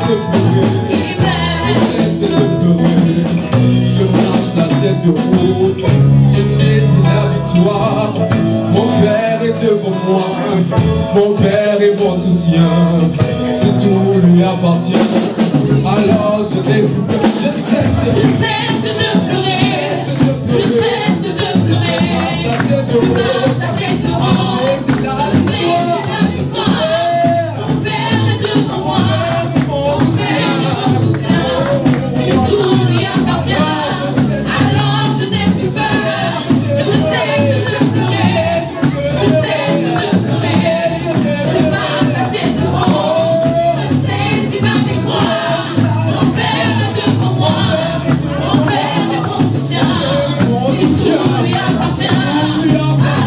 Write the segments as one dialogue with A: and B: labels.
A: de pleurer, je cesse de pleurer. Je marche la tête haute, je saisis la victoire. Mon Père est devant moi, mon Père est mon soutien. Si tout lui appartient, alors je n'ai plus peur. Je cesse de pleurer, je cesse de pleurer. Je marche la tête haute, je saisis la victoire. Mon Père est devant moi, mon Père est mon soutien. Si tout lui appartient, alors je n'ai plus peur. Je cesse de pleurer, je cesse de pleurer. Je marche la tête haute, je saisis ma victoire. Mon Père est devant moi, mon Père est mon soutien. Si tout lui appartient,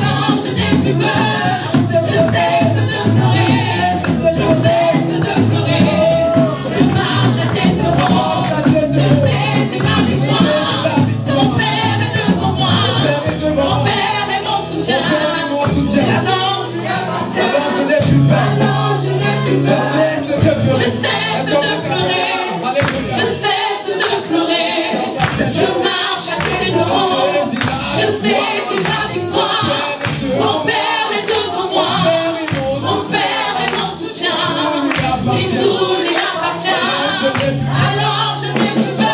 A: alors je n'ai plus peur. Je cesse de pleurer, je cesse de pleurer. Je marche la tête haute, je saisis ma victoire. Mon Père est devant moi, mon Père est mon soutien. Alors je n'ai plus peur, je cesse de pleurer, je cesse de pleurer. Je marche la tête haute, je saisis ma victoire. Mon Père est devant moi, mon Père est mon soutien. Si tout lui appartient, alors je n'ai plus peur.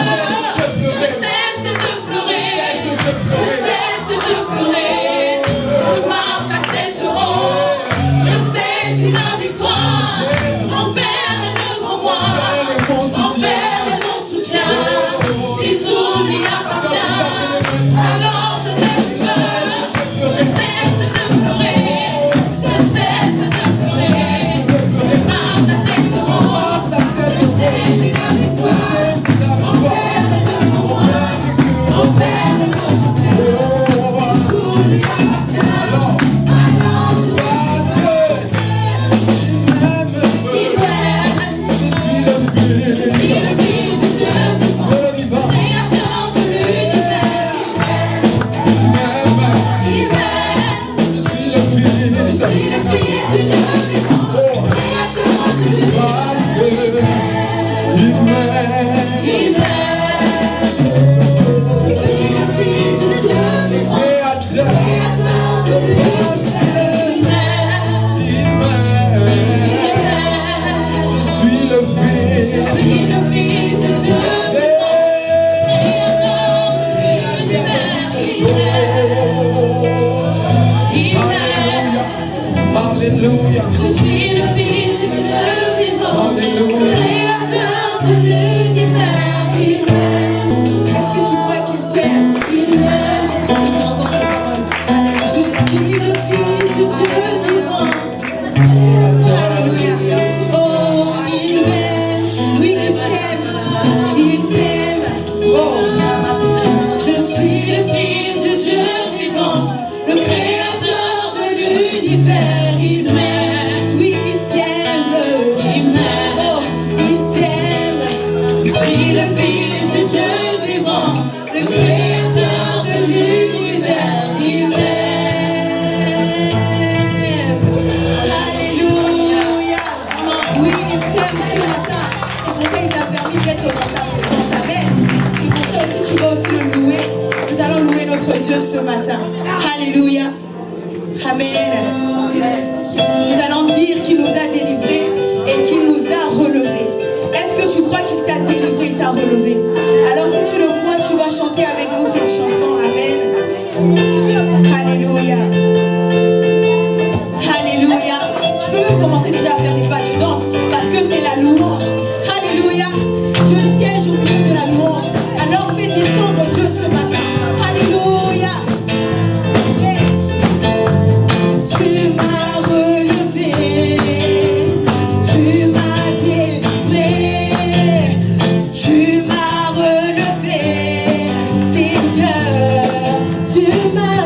A: Je cesse de pleurer, je cesse de pleurer. Je marche la tête haute, je saisis ma victoire. Mon Père est devant moi, mon Père est mon soutien. Si tout lui appartient, alors je n'ai plus peur. Je cesse de pleurer, je cesse de pleurer. Je marche la tête haute, je saisis ma victoire. Mon Père est devant moi, mon Père est mon soutien. Si tout lui appartient, alors je n'ai plus peur. Il m'aime, je suis le Fils du Dieu vivant, Créateur de l'univers. Il m'aime, je suis le Fils du Dieu vivant, Créateur de l'univers. Il m'aime, je suis le Fils du Dieu vivant, Créateur de l'univers. Je suis le Fils du Dieu vivant. Alléluia. Je suis le Fils du Dieu vivant, Créateur de l'univers. Est-ce que tu crois qu'il t'aime? Il m'aime. Est-ce que tu entends cette parole? Je suis le Fils du Dieu vivant. Alléluia. Oh, il m'aime. Oui, il t'aime. Il t'aime. Oh, je suis le Fils du Dieu vivant, le Créateur de l'univers. Il m'aime. Oui, il t'aime. Il m'aime. Oh, il t'aime. Je suis le Fils du Dieu vivant, le Créateur de l'univers. Il m'aime. Alléluia. Oui, il t'aime ce matin. C'est pour ça qu'il t'a permis d'être dans sa présence. Amen. C'est pour ça aussi tu vas aussi le louer. Nous allons louer notre Dieu ce matin. Alléluia. Amen. Nous allons dire qu'il nous a délivrés et qu'il nous a relevés. Est-ce que tu crois qu'il t'a délivré, il t'a relevé? Alors si tu le crois, tu vas chanter avec nous cette chanson. Amen. Alléluia. Alléluia. Tu peux même commencer déjà à faire des pas de danse parce que c'est la louange. Alléluia. Dieu siège au milieu de la louange. Alors fais descendre Dieu ce matin. Alléluia. Hey. Tu m'as relevé, tu m'as délivré, tu m'as relevé, Seigneur, tu m'as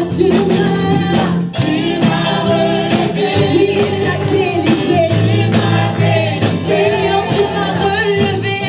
A: relevé, oui, t'as délivré, Seigneur, tu m'as relevé,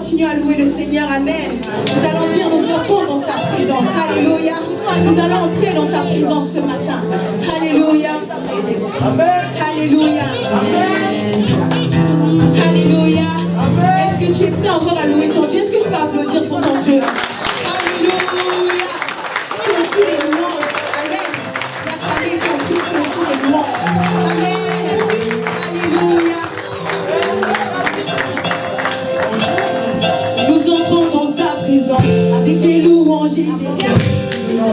B: continuer à louer le Seigneur. Amen. Nous Alléluia. C'est aussi les louanges. Amen. L'acclamer ton Dieu, c'est aussi les louanges. Amen. Alléluia. Nous entrons dans sa présence avec des louanges et des chants.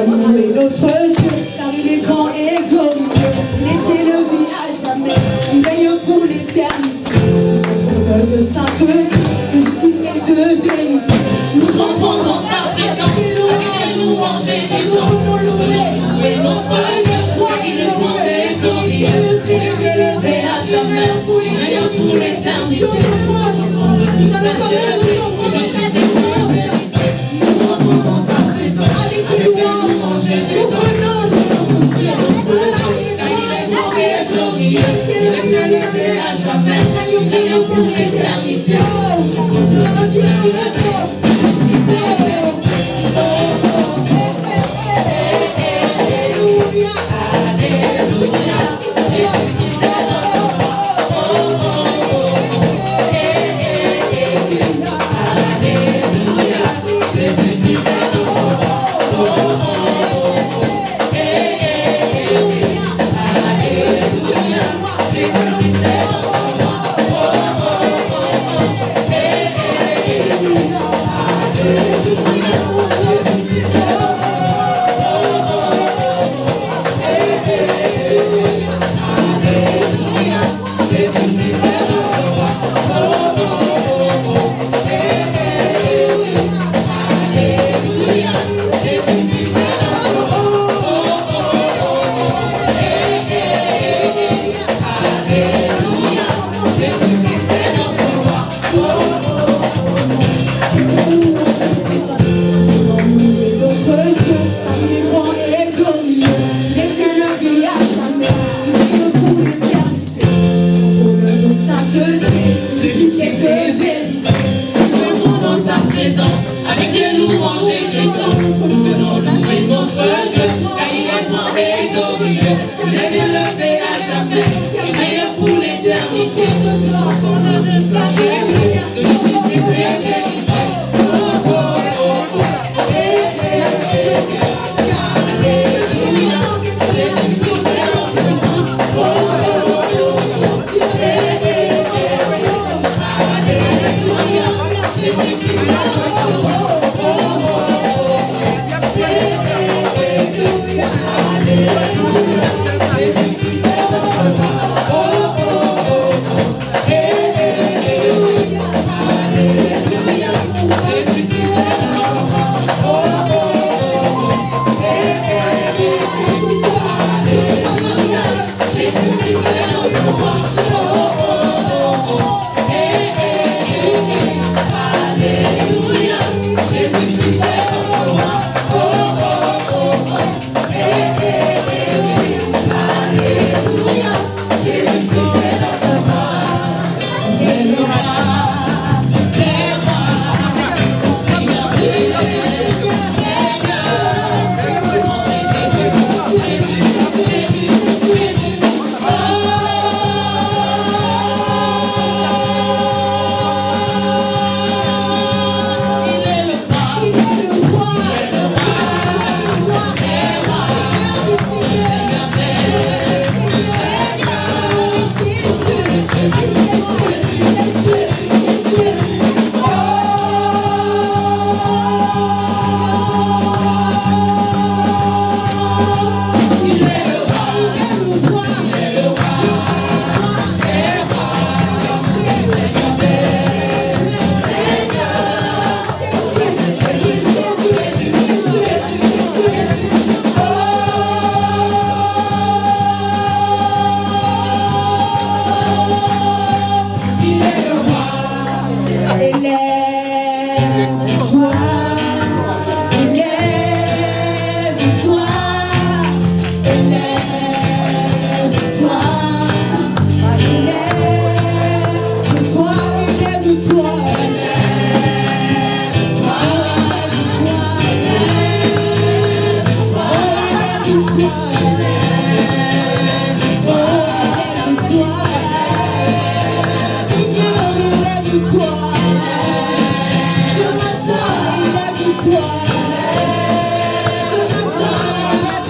B: Louer notre Dieu, car il est grand et glorieux. Il est élevé à jamais, il veille pour l'éternité. De sainteté, de justice et de vérité.
C: Nous entrons dans sa présence avec des louanges et des chants. Louer notre Dieu, car il est grand et glorieux. Il est élevé à jamais, il veille pour l'éternité. Nous entrons dans sa présence avec des louanges et des chants.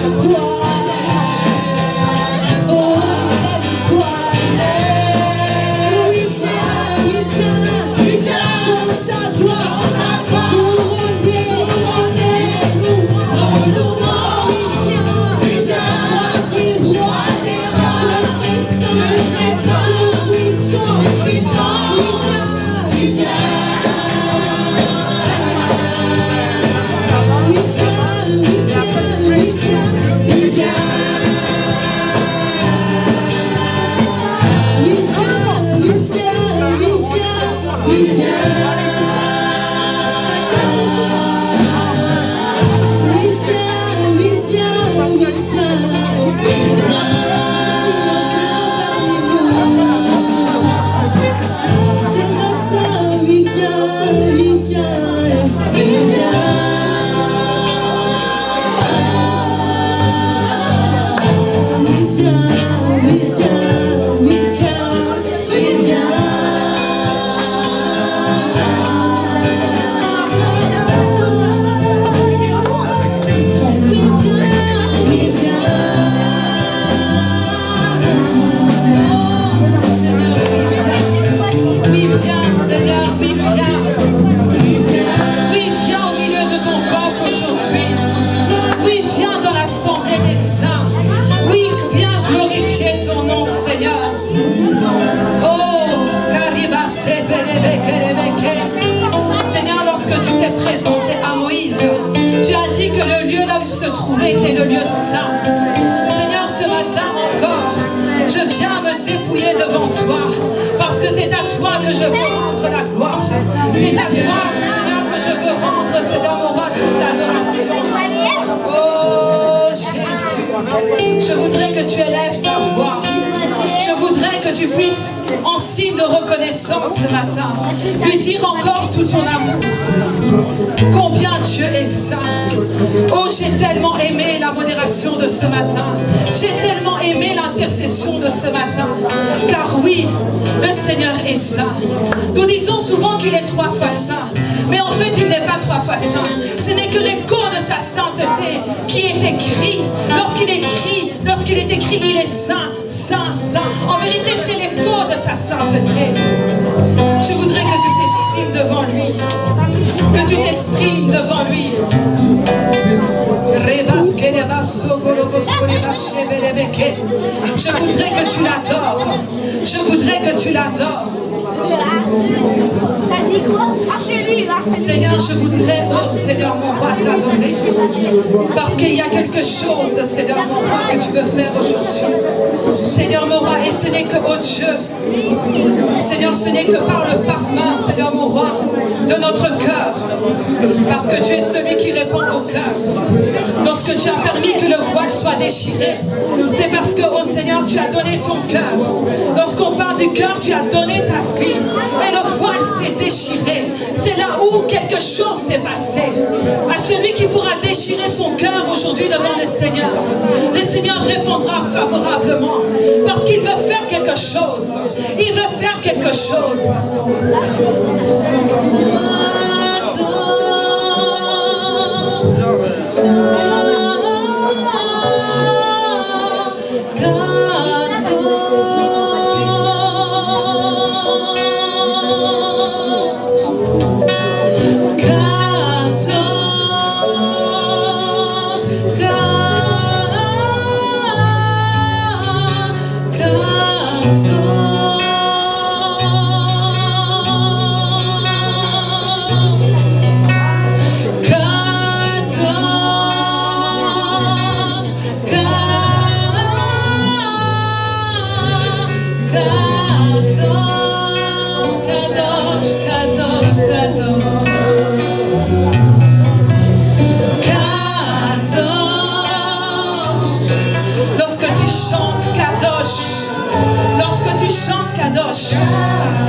B: lève-toi. Oh, lève-toi. Oui, viens, comme sa gloire, couronner, louange. Oui, viens, roi des rois, son puissant, puissant. Oui, viens.
C: Seigneur, lorsque tu t'es présenté à Moïse, tu as dit que le lieu là où il se trouvait était le lieu saint. Seigneur, ce matin encore, je viens me dépouiller devant toi, parce que c'est à toi que je veux rendre la gloire. C'est à toi, Seigneur, que je veux rendre, Seigneur mon roi, toute l'adoration. Oh Jésus, je voudrais que tu élèves ta voix. Je voudrais que tu puisses, en signe de reconnaissance ce matin, lui dire encore tout ton amour. Combien Dieu est saint. Oh, j'ai tellement aimé la modération de ce matin. J'ai tellement aimé l'intercession de ce matin. Car oui, le Seigneur est saint. Nous disons souvent qu'il est 3 fois saint. Mais en fait, il n'est pas 3 fois saint. Ce n'est que l'écho de sa sainteté qui est écrit. Lorsqu'il est écrit, il est saint, saint, saint. En vérité, c'est l'écho de sa sainteté. Je voudrais que tu t'exprimes devant lui. Que tu t'exprimes devant lui. Je voudrais que tu l'adores. Je voudrais que tu l'adores. Seigneur, je voudrais, oh Seigneur mon roi, t'adorer. Parce qu'il y a quelque chose, Seigneur mon roi, que tu veux faire aujourd'hui. Seigneur mon roi, et ce n'est que, oh Dieu, Seigneur, ce n'est que par le parfum, Seigneur mon roi, de notre cœur. Parce que tu es celui qui répond au cœur. Lorsque tu as permis que le voile soit déchiré, c'est parce que, oh Seigneur, tu as donné ton cœur. Lorsqu'on parle du cœur, tu as donné ta vie. Et le voile s'est déchiré. C'est là où quelque chose s'est passé. À celui qui pourra déchirer son cœur aujourd'hui devant le Seigneur répondra favorablement. Parce qu'il veut faire quelque chose. Il veut faire quelque chose.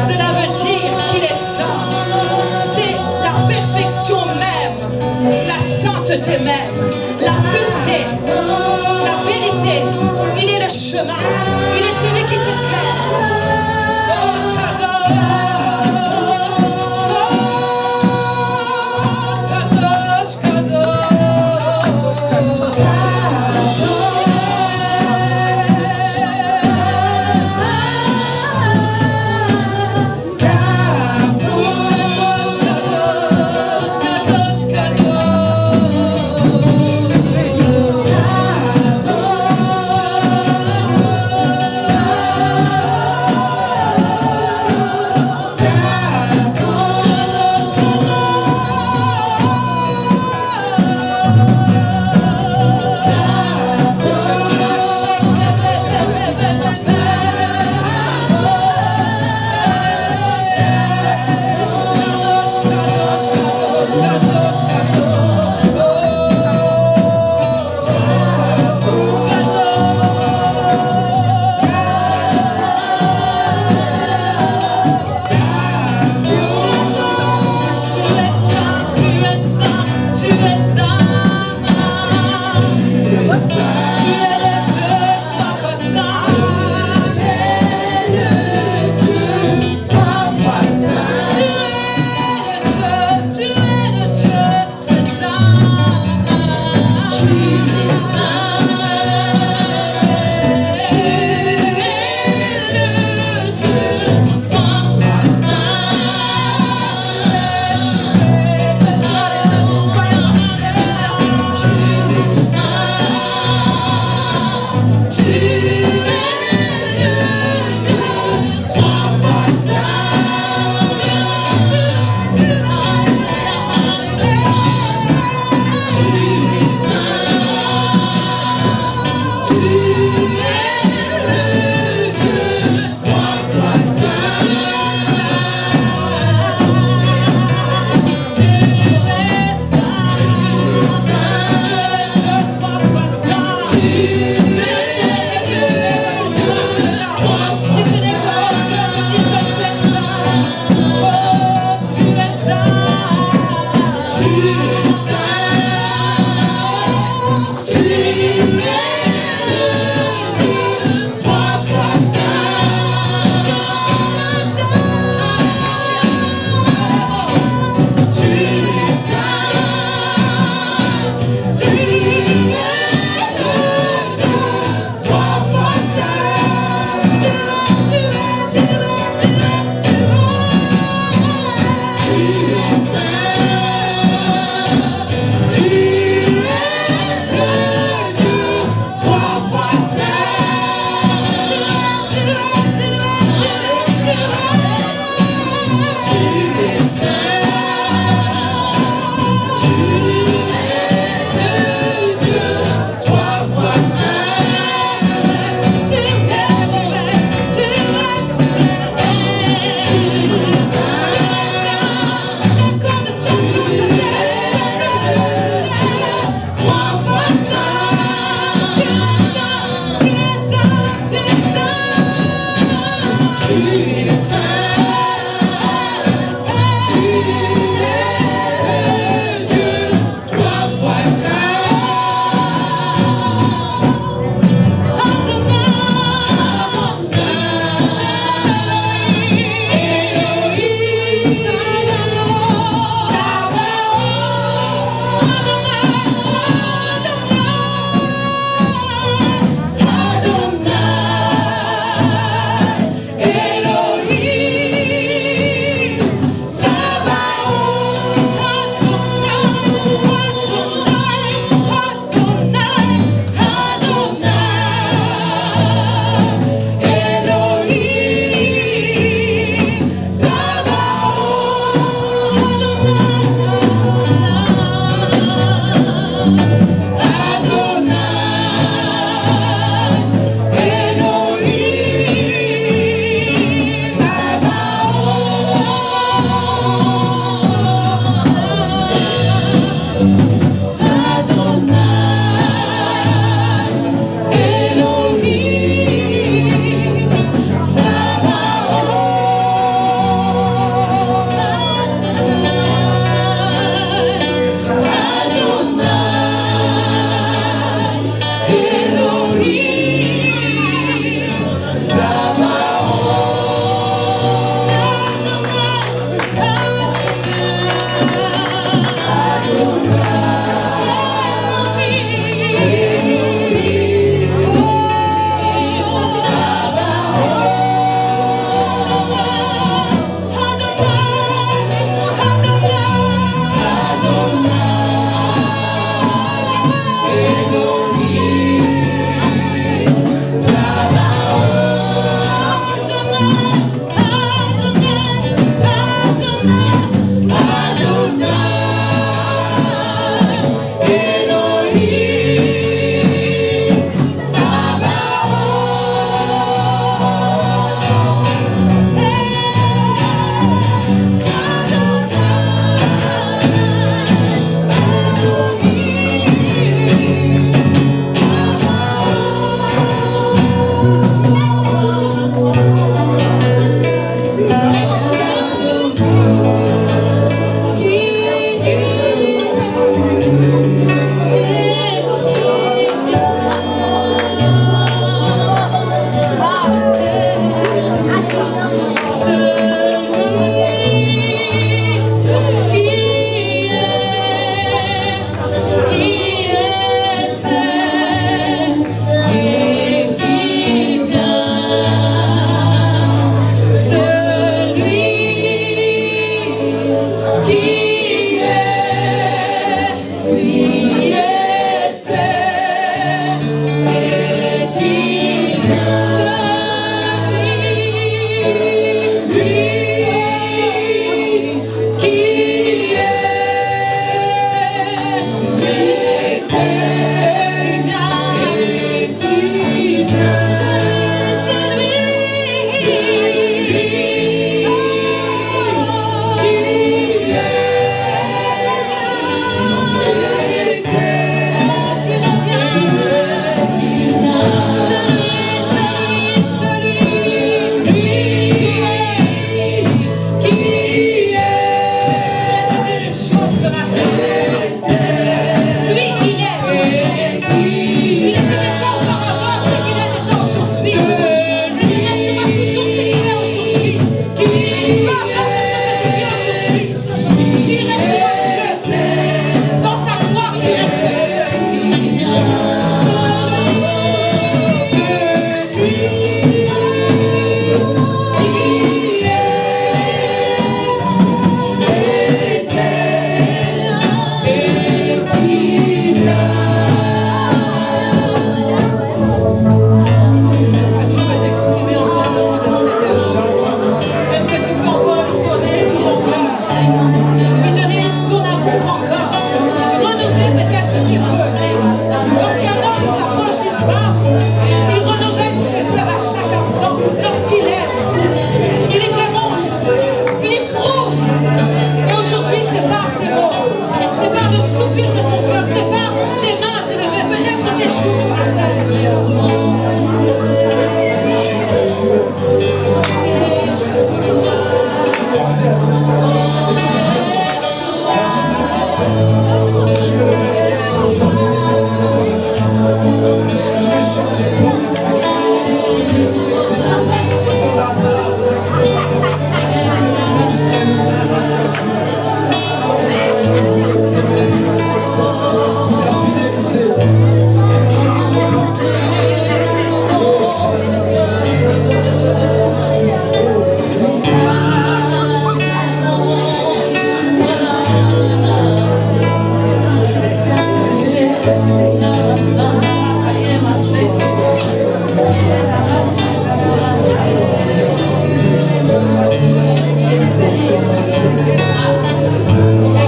C: Cela veut dire qu'il est saint. C'est la perfection même, la sainteté même, la pureté, la vérité. Il est le chemin. Il est celui qui te fait. Oh, Kadosh, Kadosh, Kadosh.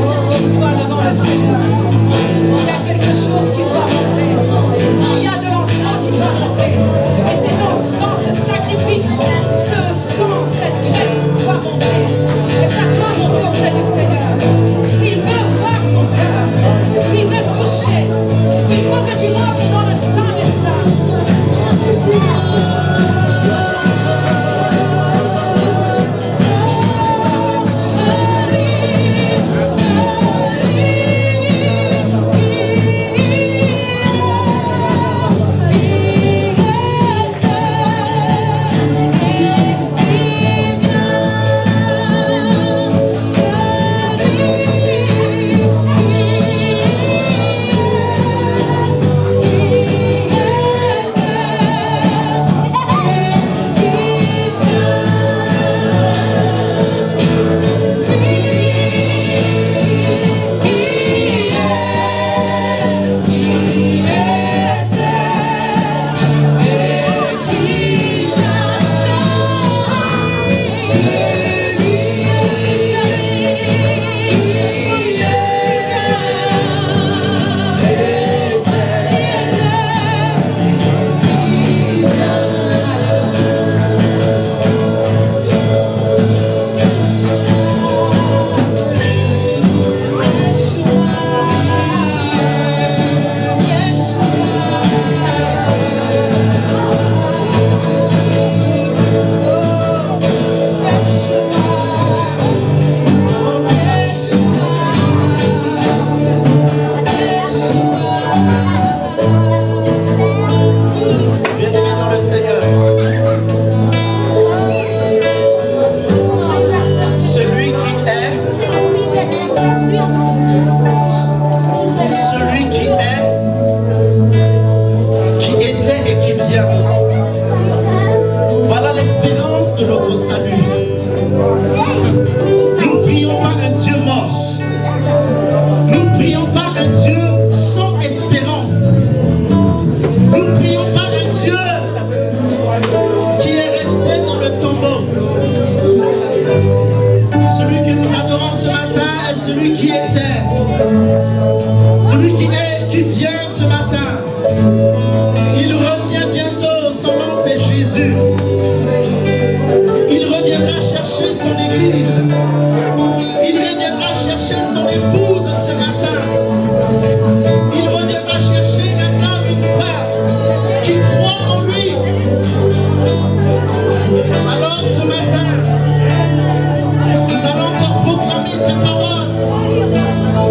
C: Expose-toi devant le Seigneur. Il y a quelque chose qui doit monter. Il y a de l'encens qui doit monter. Et cet encens, ce sacrifice, ce sang, cette graisse doit monter. Et ça doit monter auprès du Seigneur. Il veut voir ton cœur. Il veut toucher. Il faut que tu rentres dans le sang des saints.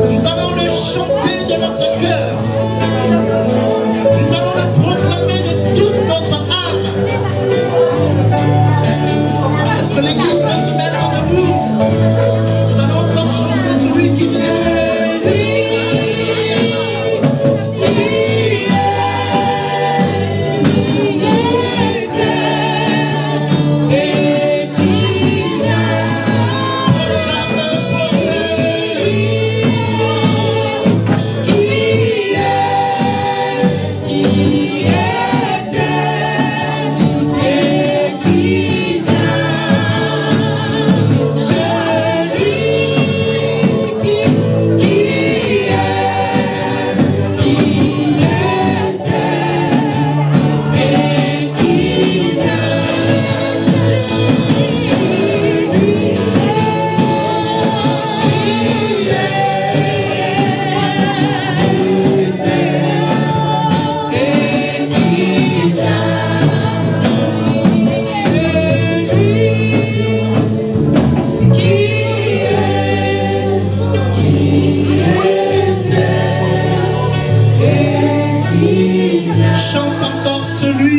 D: Nous allons le chanter de notre cœur. chante encore celui.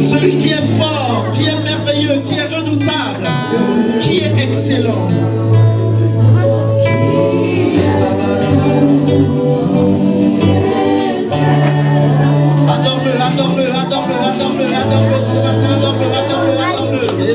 D: Celui qui est fort, qui est merveilleux, qui est redoutable, qui est excellent. Adore-le, adore-le, adore-le, adore-le, adore-le ce matin, adore-le, adore-le, adore-le.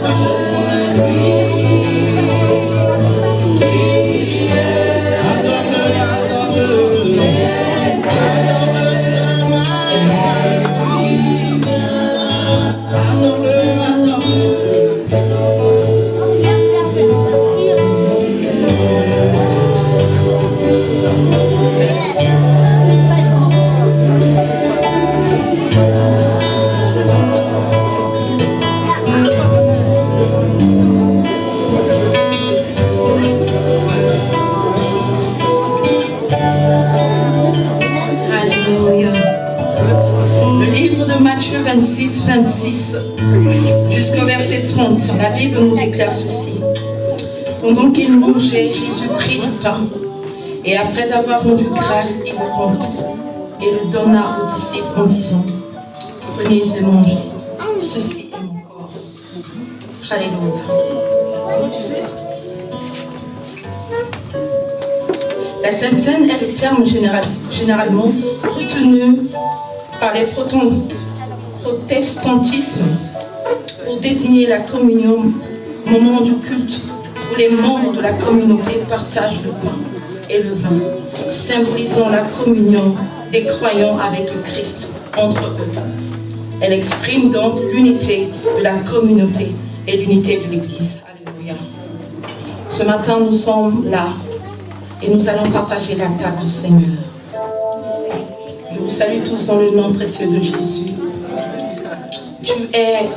D: Matthieu 26, 26 jusqu'au verset 30, la Bible nous déclare ceci. Pendant qu'il mangeait, Jésus prit du pain et après avoir rendu grâce, il le rompit et le donna aux disciples en disant: prenez et mangez, ceci est mon corps. Alléluia. La Sainte Seine est le terme généralement retenu par les protestantisme pour désigner la communion, moment du culte où les membres de la communauté partagent le pain et le vin, symbolisant la communion des croyants avec le Christ entre eux. Elle exprime donc l'unité de la communauté et l'unité de l'Église. Alléluia. Ce matin, nous sommes là et nous allons partager la table du Seigneur. Je vous salue tous dans le nom précieux de Jésus. Tu es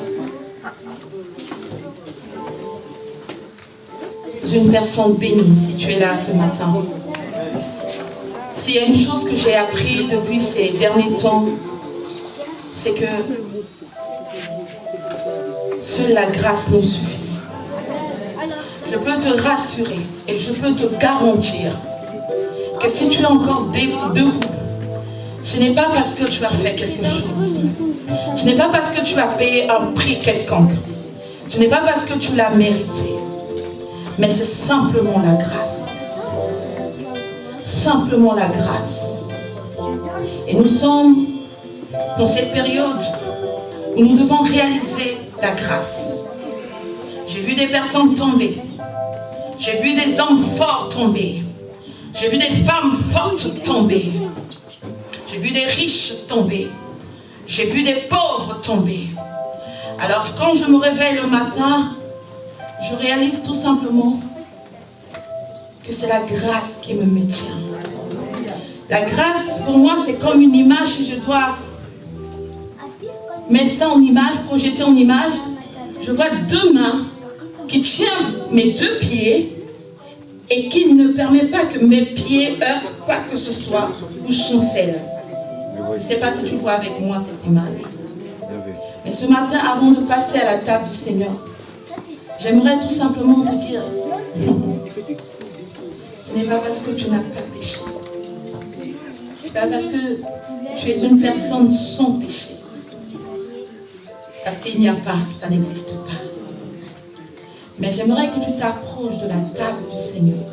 D: une personne bénie si tu es là ce matin. S'il y a une chose que j'ai appris depuis ces derniers temps, c'est que seule la grâce nous suffit. Je peux te rassurer et je peux te garantir que si tu es encore debout, ce n'est pas parce que tu as fait quelque chose. Ce n'est pas parce que tu as payé un prix quelconque. Ce n'est pas parce que tu l'as mérité. Mais c'est simplement la grâce. Simplement la grâce. Et nous sommes dans cette période où nous devons réaliser la grâce. J'ai vu des personnes tomber. J'ai vu des hommes forts tomber. J'ai vu des femmes fortes tomber. J'ai vu des riches tomber. J'ai vu des pauvres tomber. Alors quand je me réveille le matin, je réalise tout simplement que c'est la grâce qui me maintient. La grâce, pour moi, c'est comme une image. Si je dois mettre ça en image, projeter en image, je vois deux mains qui tiennent mes deux pieds et qui ne permet pas que mes pieds heurtent quoi que ce soit ou chancellent. Je ne sais pas si tu vois avec moi cette image. Mais ce matin, avant de passer à la table du Seigneur, j'aimerais tout simplement te dire, ce n'est pas parce que tu n'as pas péché. Ce n'est pas parce que tu es une personne sans péché. Parce qu'il n'y a pas, ça n'existe pas. Mais j'aimerais que tu t'approches de la table du Seigneur,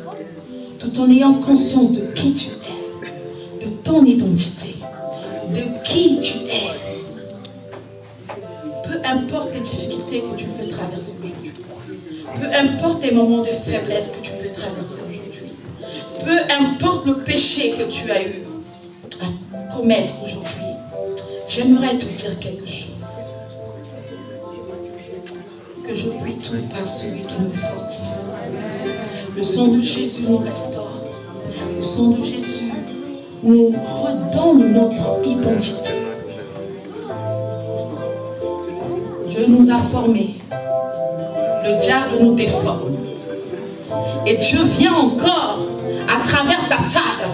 D: tout en ayant conscience de qui tu es, de ton identité, de qui tu es. Peu importe les difficultés que tu peux traverser aujourd'hui, peu importe les moments de faiblesse que tu peux traverser aujourd'hui, peu importe le péché que tu as eu à commettre aujourd'hui, j'aimerais te dire quelque chose. Que je puis tout par celui qui me fortifie. Le sang de Jésus nous restaure. Le sang de Jésus nous redonne notre identité. Dieu nous a formés. Le diable nous déforme. Et Dieu vient encore, à travers sa table,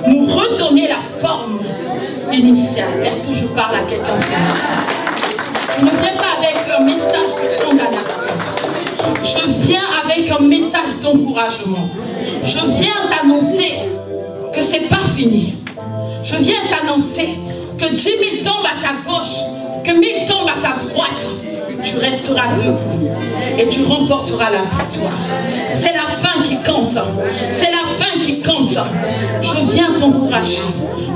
D: nous redonner la forme initiale. Est-ce que je parle à quelqu'un ce matin? Je ne viens pas avec un message de condamnation. Je viens avec un message d'encouragement. Je viens t'annoncer que ce n'est pas fini. Je viens t'annoncer que 10 000 tombent à ta gauche, que 1000 tombent à ta droite. Tu resteras debout et tu remporteras la victoire. C'est la fin qui compte. C'est la fin qui compte. Je viens t'encourager.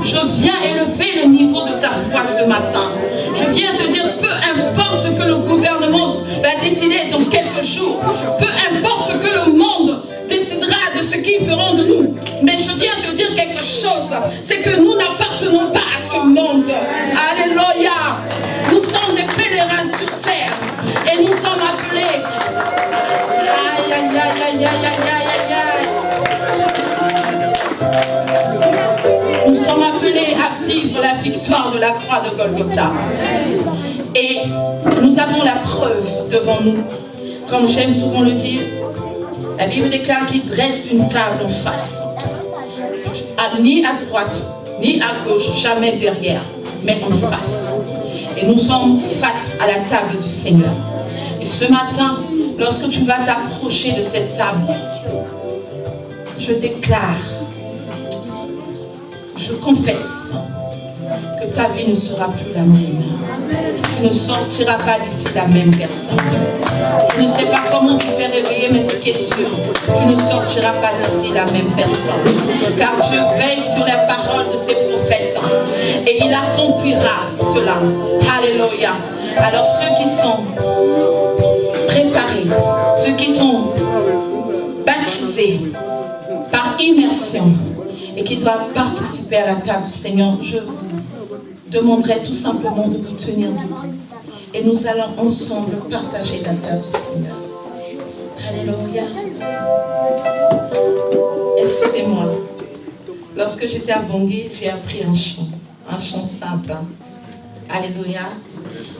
D: Je viens élever le niveau de ta foi ce matin. Je viens te dire, peu importe ce que le gouvernement va décider dans quelques jours, peu importe ce que le monde décidera de ce qu'ils feront de nous, mais je viens te dire quelque chose, c'est que nous n'appartenons pas à ce monde. Alléluia. Nous sommes des pèlerins sur terre et nous sommes appelés. Aïe, aïe, aïe, aïe, aïe, aïe, aïe. Nous sommes appelés à vivre la victoire de la croix de Golgotha. Et nous avons la preuve devant nous. Comme j'aime souvent le dire, la Bible déclare qu'il dresse une table en face. Ni à droite, ni à gauche, jamais derrière, mais en face. Et nous sommes face à la table du Seigneur. Et ce matin, lorsque tu vas t'approcher de cette table, je déclare, je confesse que ta vie ne sera plus la même. Tu ne sortiras pas d'ici la même personne. Je ne sais pas comment tu t'es réveillé, mais ce qui est sûr, tu ne sortiras pas d'ici la même personne. Car Dieu veille sur la parole de ses prophètes et il accomplira cela. Alléluia. Alors ceux qui sont préparés, ceux qui sont baptisés par immersion et qui doivent participer à la table du Seigneur, je vous demanderai tout simplement de vous tenir debout. Et nous allons ensemble partager la table du Seigneur. Alléluia. Excusez-moi. Lorsque j'étais à Bangui, j'ai appris un chant simple. Alléluia.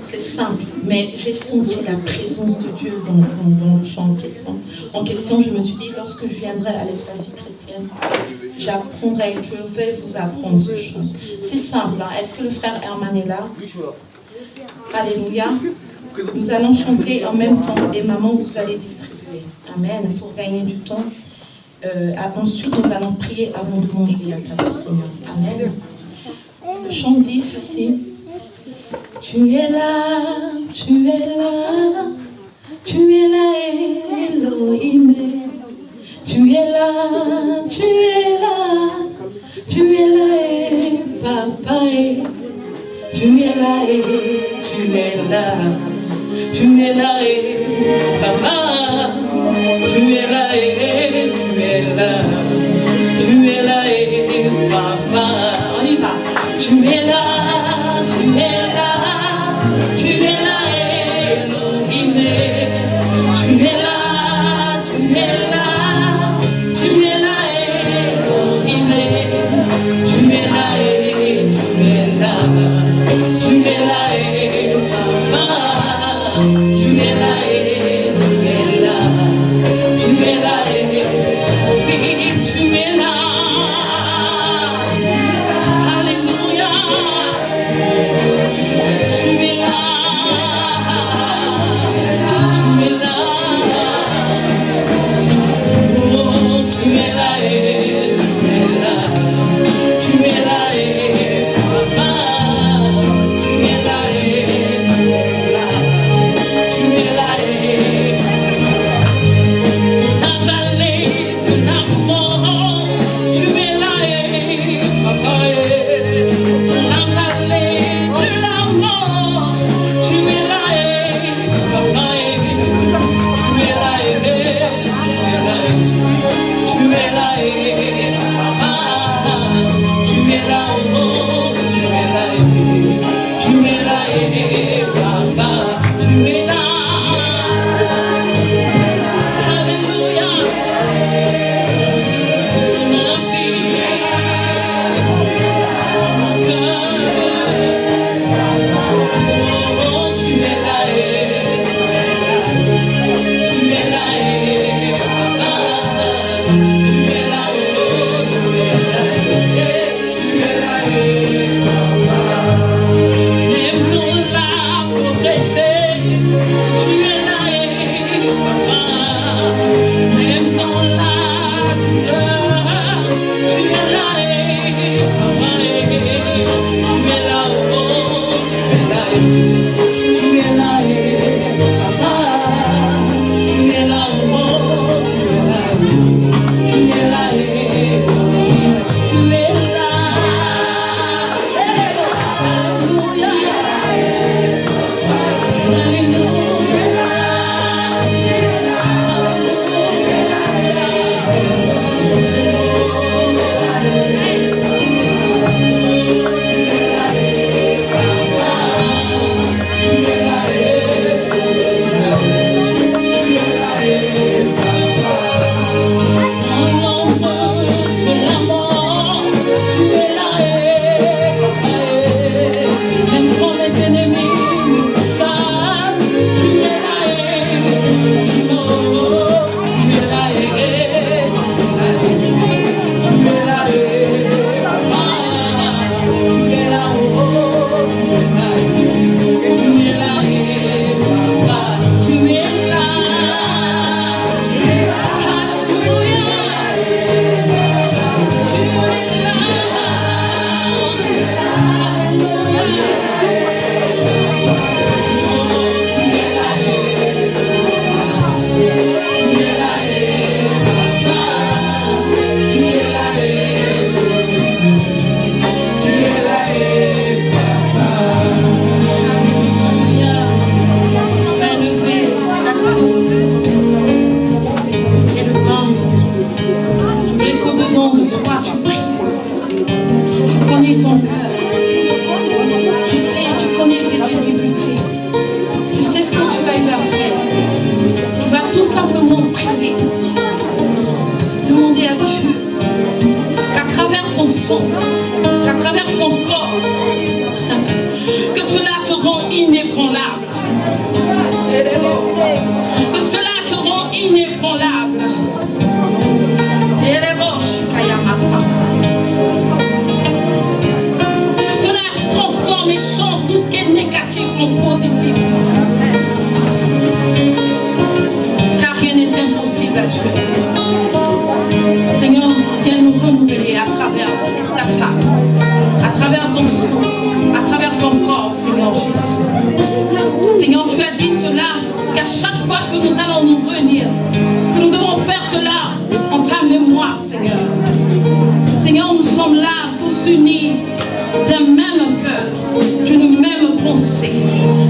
D: C'est simple, mais j'ai senti la présence de Dieu dans le chant en question. Je me suis dit, lorsque je viendrai à l'espace vie chrétienne, j'apprendrai, je vais vous apprendre ce chant. C'est simple, hein? Est-ce que le frère Herman est là? Alléluia. Nous allons chanter en même temps et maman, vous allez distribuer. Amen, pour gagner du temps. Ensuite, nous allons prier avant de manger la table du Seigneur. Amen. Le chant dit ceci. Tu es là, tu es là, tu es là, Elohim. Tu es là, tu es là, tu es là, Papa. Tu es là, tu es là, tu es là, Papa. Tu es là, tu es là, tu es là, Papa. On y va. Tu es là, tu es là. Tu es là, Elohim. Tu es là, tu es là, tu es Que cela te rend inébranlable. Que cela transforme et change tout ce qui est négatif en positif. Car rien n'est impossible à Dieu. Seigneur, viens nous renouveler à travers ta table, à travers ton sang, à travers ton corps, Seigneur Jésus. Seigneur, tu as dit cela, qu'à chaque fois que nous allons nous réunir, que nous devons faire cela en ta mémoire, Seigneur. Seigneur, nous sommes là tous unis d'un même cœur, d'une même pensée,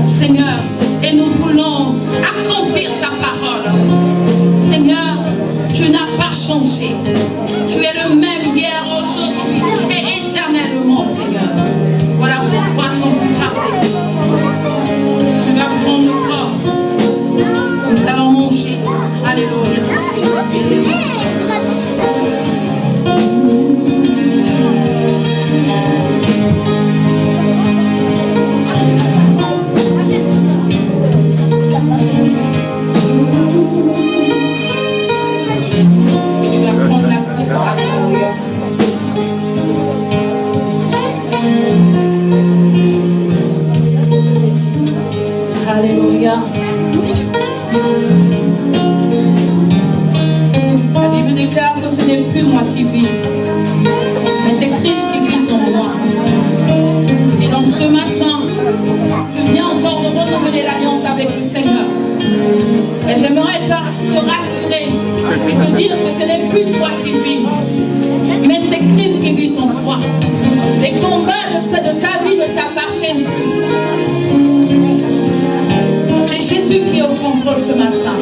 D: Seigneur, et nous voulons accomplir ta parole. Seigneur, tu n'as pas changé. Tu es le même hier, aujourd'hui et éternellement, Seigneur. Voilà pourquoi sans plus tarder, tu vas prendre le corps. Nous allons manger. Alléluia. Alléluia. La Bible déclare que ce n'est plus moi qui vis, mais c'est Christ qui vit en moi. Et donc ce matin, je viens encore de renouveler l'alliance avec le Seigneur. Et j'aimerais te rassurer et te dire que ce n'est plus toi qui vis, mais c'est Christ qui vit en toi. Les combats de ta vie ne t'appartiennent plus. C'est Jésus qui est au contrôle ce matin.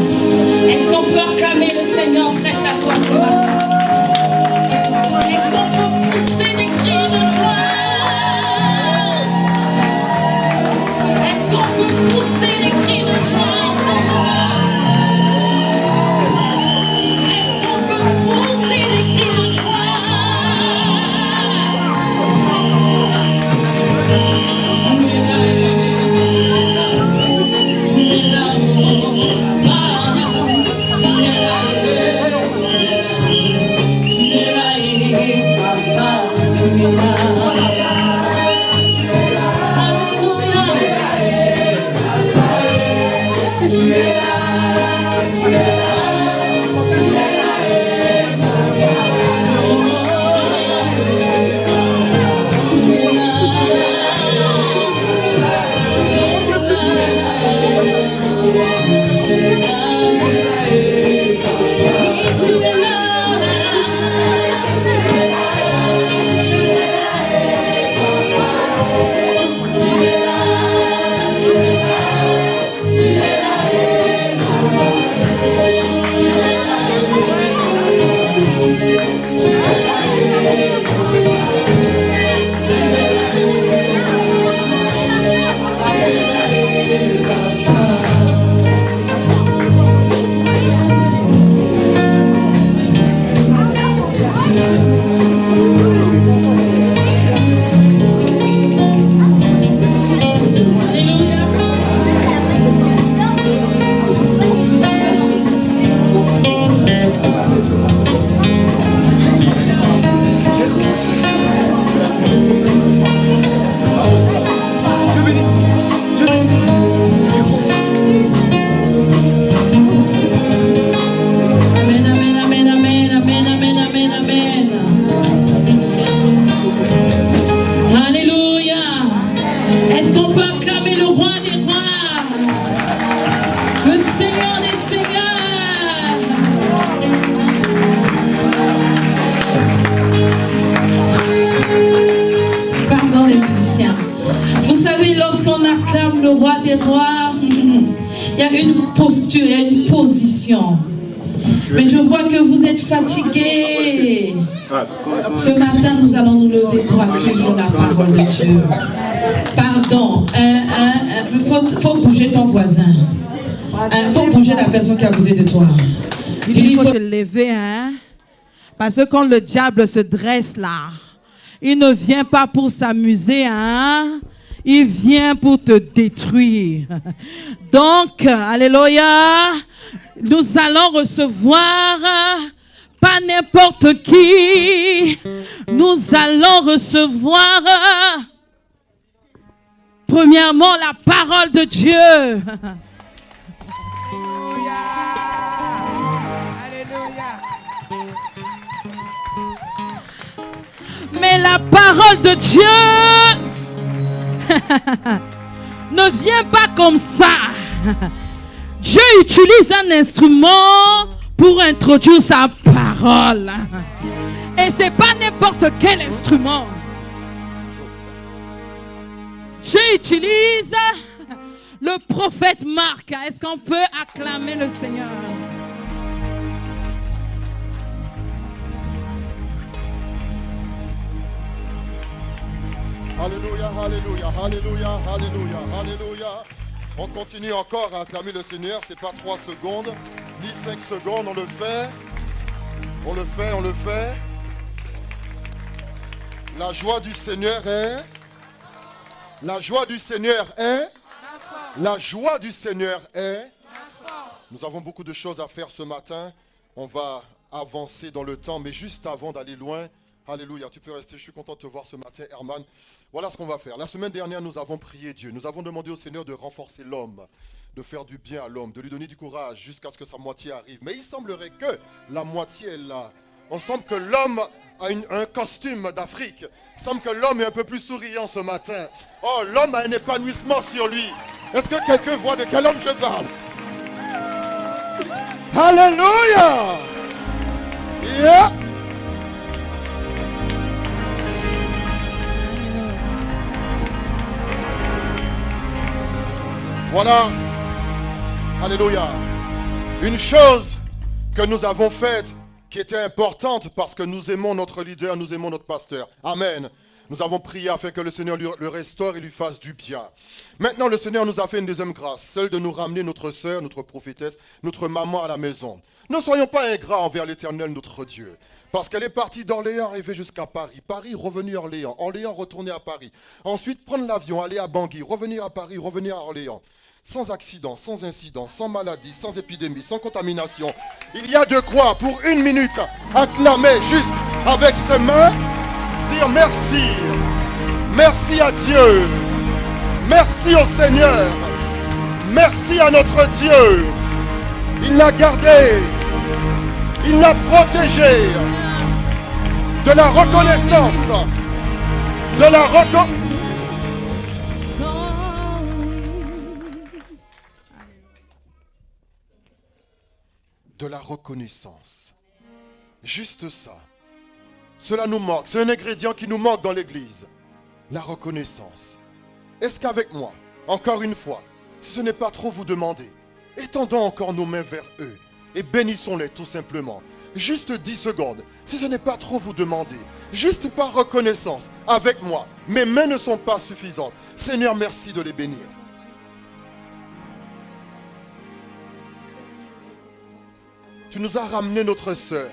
D: Est-ce qu'on peut acclamer le Seigneur très à toi ce matin? Est-ce qu'on peut pousser des cris de joie? Est-ce qu'on peut pousser des cris de joie en ce moment? Est-ce qu'on peut pousser des cris de joie? territoire, il y a une posture, il y a une position. Mais je vois que vous êtes fatigués. Ce matin, nous allons nous lever pour accueillir la parole de Dieu. Pardon, il faut bouger ton voisin. Il faut bouger la personne qui a bougé de toi.
E: Il faut te lever, hein? Parce que quand le diable se dresse là, il ne vient pas pour s'amuser, hein? Il vient pour te détruire. Donc, alléluia, nous allons recevoir pas n'importe qui. Nous allons recevoir premièrement la parole de Dieu. Alléluia. Mais la parole de Dieu ne vient pas comme ça. Dieu utilise un instrument pour introduire sa parole. Et c'est pas n'importe quel instrument. Dieu utilise le prophète Marc. Est-ce qu'on peut acclamer le Seigneur?
F: Alléluia, alléluia, alléluia, alléluia, alléluia. On continue encore à acclamer le Seigneur. C'est pas 3 secondes, ni 5 secondes. On le fait. On le fait, on le fait. La joie du Seigneur est. La joie du Seigneur est. La joie du Seigneur est. Nous avons beaucoup de choses à faire ce matin. On va avancer dans le temps, mais juste avant d'aller loin, alléluia, tu peux rester, je suis content de te voir ce matin, Herman. Voilà ce qu'on va faire. La semaine dernière, nous avons prié Dieu. Nous avons demandé au Seigneur de renforcer l'homme, de faire du bien à l'homme, de lui donner du courage jusqu'à ce que sa moitié arrive. Mais il semblerait que la moitié est là. On semble que l'homme a un costume d'Afrique. Il semble que l'homme est un peu plus souriant ce matin. Oh, l'homme a un épanouissement sur lui. Est-ce que quelqu'un voit de quel homme je parle? Alléluia! Yeah! Voilà. Alléluia. Une chose que nous avons faite qui était importante parce que nous aimons notre leader, nous aimons notre pasteur. Amen. Nous avons prié afin que le Seigneur le restaure et lui fasse du bien. Maintenant, le Seigneur nous a fait une deuxième grâce, celle de nous ramener notre sœur, notre prophétesse, notre maman à la maison. Ne soyons pas ingrats envers l'Éternel, notre Dieu. Parce qu'elle est partie d'Orléans, arrivée jusqu'à Paris. Paris, revenue à Orléans. Orléans, retourner à Paris. Ensuite, prendre l'avion, aller à Bangui, revenir à Paris, revenir à Orléans. Sans accident, sans incident, sans maladie, sans épidémie, sans contamination. Il y a de quoi, pour 1 minute, acclamer juste avec ses mains, dire merci. Merci à Dieu. Merci au Seigneur. Merci à notre Dieu. Il l'a gardé. Il l'a protégé. De la reconnaissance. De la reconnaissance. De la reconnaissance. Juste ça. Cela nous manque. C'est un ingrédient qui nous manque dans l'église. La reconnaissance. Est-ce qu'avec moi, encore une fois, si ce n'est pas trop vous demander, étendons encore nos mains vers eux et bénissons-les tout simplement. Juste 10 secondes. Si ce n'est pas trop vous demander, juste par reconnaissance, avec moi, mes mains ne sont pas suffisantes. Seigneur, merci de les bénir. Tu nous as ramené notre sœur.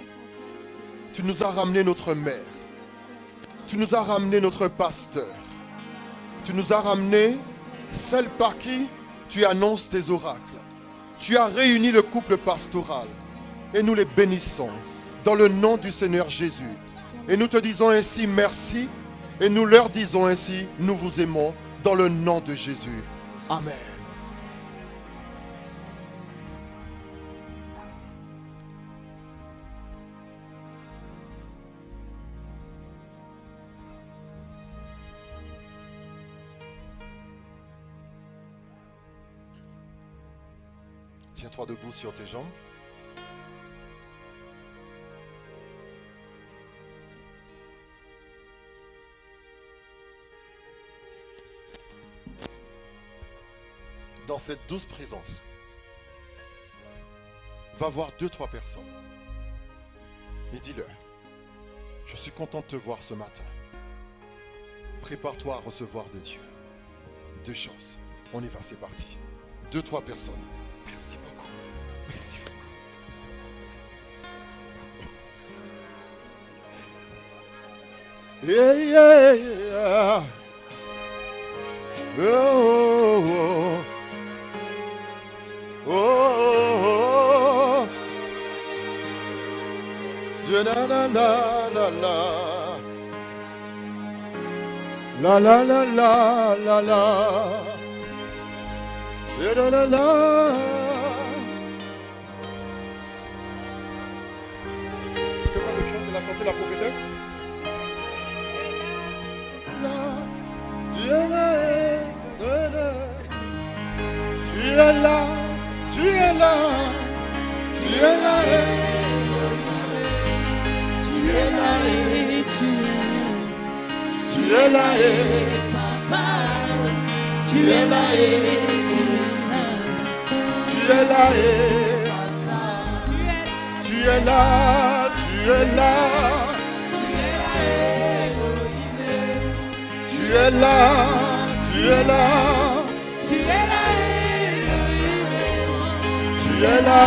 F: Tu nous as ramené notre mère. Tu nous as ramené notre pasteur. Tu nous as ramené celle par qui tu annonces tes oracles. Tu as réuni le couple pastoral. Et nous les bénissons dans le nom du Seigneur Jésus. Et nous te disons ainsi merci. Et nous leur disons ainsi, nous vous aimons dans le nom de Jésus. Amen. Tiens-toi debout sur tes jambes. dans cette douce présence, va voir 2-3 personnes et dis-leur, je suis content de te voir ce matin. Prépare-toi à recevoir de Dieu. 2 choses. On y va, c'est parti. 2-3 personnes. Merci beaucoup. Merci beaucoup. Yeah, yeah, yeah. Oh, oh, oh, oh, oh. Dieu, la, la, la, la, la. La la la la la la. La la la. C'était quoi le chant de la chanter la prophétesse? Tu es là, tu es là, tu es là, tu es là, tu es là, tu es là,
E: Papa, tu es là,
F: tu es là, tu es là, tu es là, tu es là, tu es là,
E: tu es là,
F: tu es là,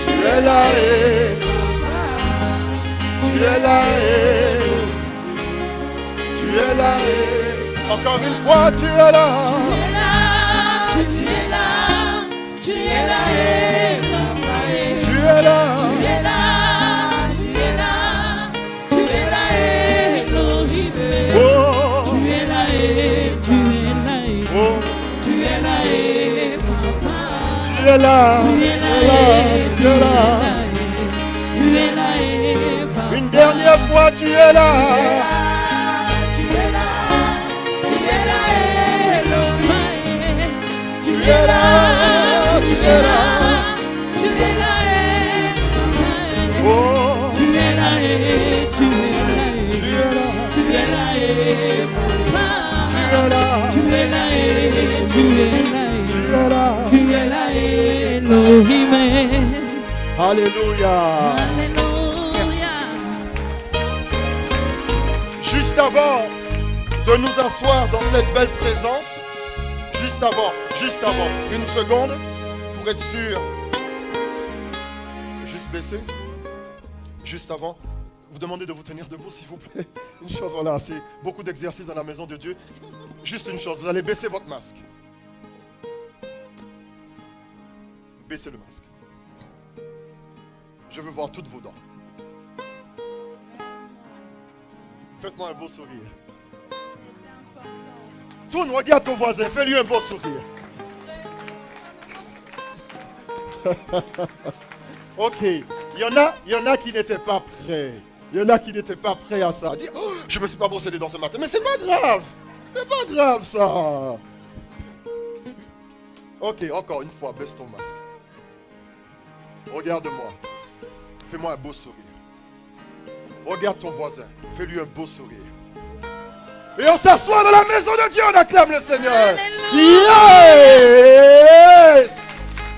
F: tu es là, tu es là, tu es là, encore une fois, tu es là,
E: tu es là, tu es là, tu es là,
F: tu es là,
E: tu es là, tu es là, tu es là, Elohim.
F: oh,
E: Tu es là, tu es là,
F: oh,
E: tu es là, Papa.
F: tu es là,
E: Tu es là,
F: tu es là,
E: tu es là, Papa.
F: une dernière fois, tu es là,
E: Tu es là, tu es là, Elohim.
F: tu es là, tu es là,
E: tu es là, Papa.
F: oh,
E: Tu es là, tu es là,
F: tu es là,
E: tu es là, Papa.
F: tu es là,
E: Tu es là, tu es là,
F: tu es là,
E: tu es là, Elohim.
F: alléluia.
E: Alléluia.
F: Juste avant de nous asseoir dans cette belle présence, juste avant, une seconde, pour être sûr, juste baisser, juste avant, vous demandez de vous tenir debout s'il vous plaît. Une chose, voilà, c'est beaucoup d'exercices dans la maison de Dieu. Juste une chose, vous allez baisser votre masque. Baissez le masque. Je veux voir toutes vos dents. Faites-moi un beau sourire. Tourne, regarde ton voisin, fais-lui un beau sourire. Ok, il y en a qui n'étaient pas prêts. Il y en a qui n'étaient pas prêts à ça. Dire, oh, je me suis pas brossé les dents ce matin. Mais c'est pas grave. C'est pas grave ça. Ok, encore une fois, baisse ton masque. Regarde-moi. Fais-moi un beau sourire. Regarde ton voisin. Fais-lui un beau sourire. Et on s'assoit dans la maison de Dieu. On acclame le Seigneur. Yes!